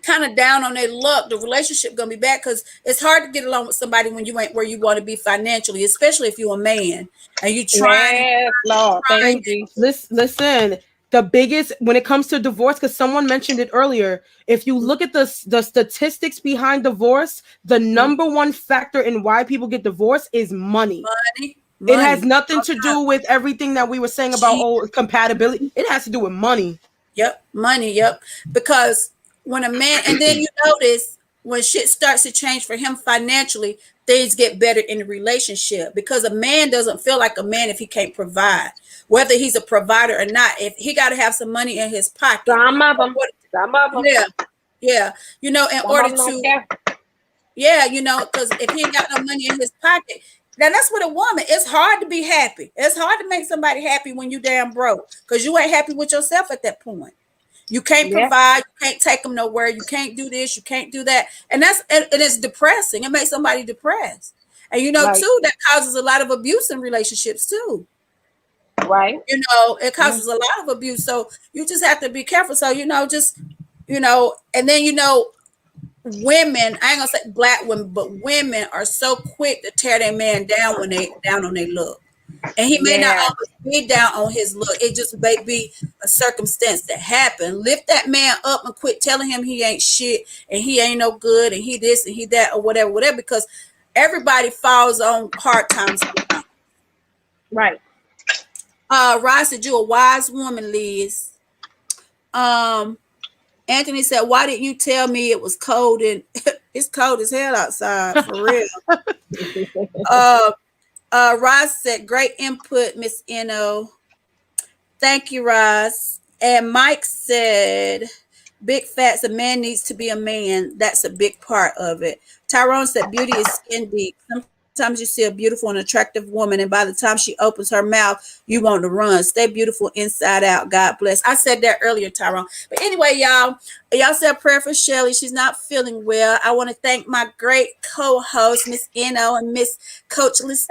kind of down on their luck, the relationship gonna be bad because it's hard to get along with somebody when you ain't where you want to be financially, especially if you're a man and you trying. Yes, Lord. Thank you, And Jesus. listen, the biggest when it comes to divorce, because someone mentioned it earlier, if you look at the statistics behind divorce, the number one factor in why people get divorced is money. It has nothing to do with everything that we were saying about compatibility. It has to do with money. Yep, money. Yep, because when a man, and then you notice when shit starts to change for him financially, things get better in the relationship, because a man doesn't feel like a man if he can't provide, whether he's a provider or not. If he got to have some money in his pocket, some of them. Yeah, you know, in order to, yeah, you know, because if he ain't got no money in his pocket, then that's what a woman. It's hard to be happy. It's hard to make somebody happy when you damn broke, because you ain't happy with yourself at that point. You can't provide, you can't take them nowhere, you can't do this, you can't do that. And it's depressing. It makes somebody depressed. And you know, too, that causes a lot of abuse in relationships too. Right. You know, it causes a lot of abuse. So you just have to be careful. So, you know, just, you know, and then, you know, women, I ain't gonna say black women, but women are so quick to tear their man down when they down on their look. And he may not always be down on his look. It just may be a circumstance that happened. Lift that man up and quit telling him he ain't shit and he ain't no good and he this and he that or whatever, because everybody falls on hard times. Right. Ross said, "You a wise woman, Liz." Anthony said, "Why didn't you tell me it was cold and it's cold as hell outside for real?" Ross said, "Great input, Miss Eno." Thank you, Ross. And Mike said, "Big facts, a man needs to be a man. That's a big part of it." Tyrone said, "Beauty is skin deep. Sometimes you see a beautiful and attractive woman, and by the time she opens her mouth, you want to run. Stay beautiful inside out. God bless." I said that earlier, Tyrone. But anyway, y'all said a prayer for Shelly. She's not feeling well. I want to thank my great co-host, Miss Eno and Miss Coach Liz.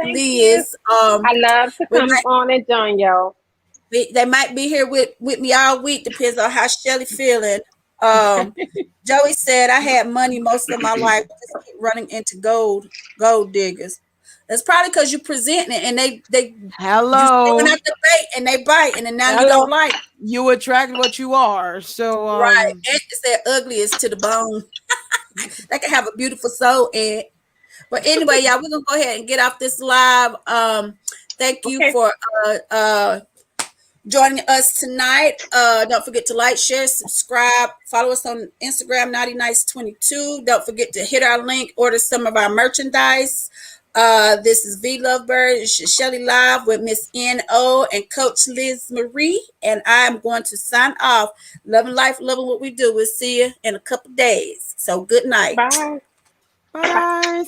I love to come on and join y'all. They might be here with me all week, depends on how Shelly feeling. Joey said, "I had money most of my life, just keep running into gold diggers." That's probably because you presenting it and they hello at the bait and they bite and then now you don't like it. You attract what you are. So right. And it said ugly is to the bone. They can have a beautiful soul in. But anyway, y'all, we're gonna go ahead and get off this live. Thank you for joining us tonight. Don't forget to like, share, subscribe, follow us on Instagram, Naughty Nights 22. Don't forget to hit our link, order some of our merchandise. This is V Lovebird, Shelly Live with Miss N.O. and Coach Liz Marie, and I'm going to sign off. Loving life, loving what we do. We'll see you in a couple days. So good night. Bye. Bye.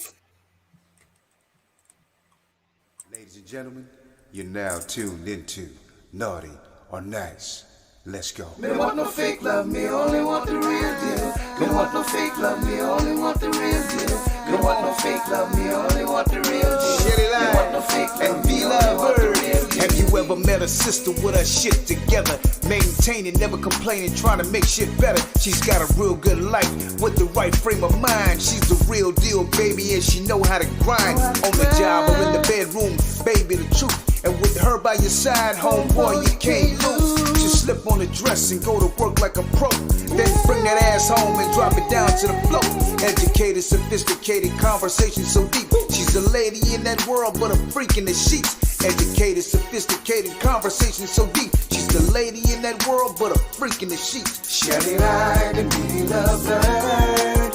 Ladies and gentlemen, you're now tuned into Naughty or Nice. Let's go. Me want no fake love, me only want the real deal. Me want no fake love, me only want the real deal. Me want no fake love, me only want the real deal. Shelly Me want no fake love, and V Lovebird. Have you ever met a sister with her shit together? Maintaining, never complaining, trying to make shit better. She's got a real good life with the right frame of mind. She's the real deal, baby, and she know how to grind. On the job or in the bedroom, baby, the truth. And with her by your side, homeboy, you can't lose. Just slip on the dress and go to work like a pro. Then bring that ass home and drop it down to the floor. Educated, sophisticated, conversation so deep. She's a lady in that world, but a freak in the sheets. Educated, sophisticated, conversation so deep. She's the lady in that world, but a freak in the sheets. Shelly Live and V Lovebird.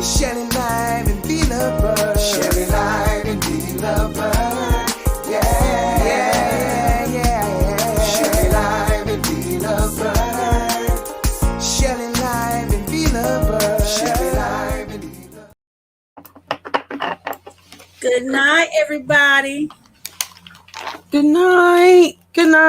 Shelly Live and V Lovebird. Shelly Live and V Lovebird. Shelly Live and V Lovebird. Shelly Live and V Lovebird. Shelly Live and V Lovebird. Good night, everybody. Good night. Good night.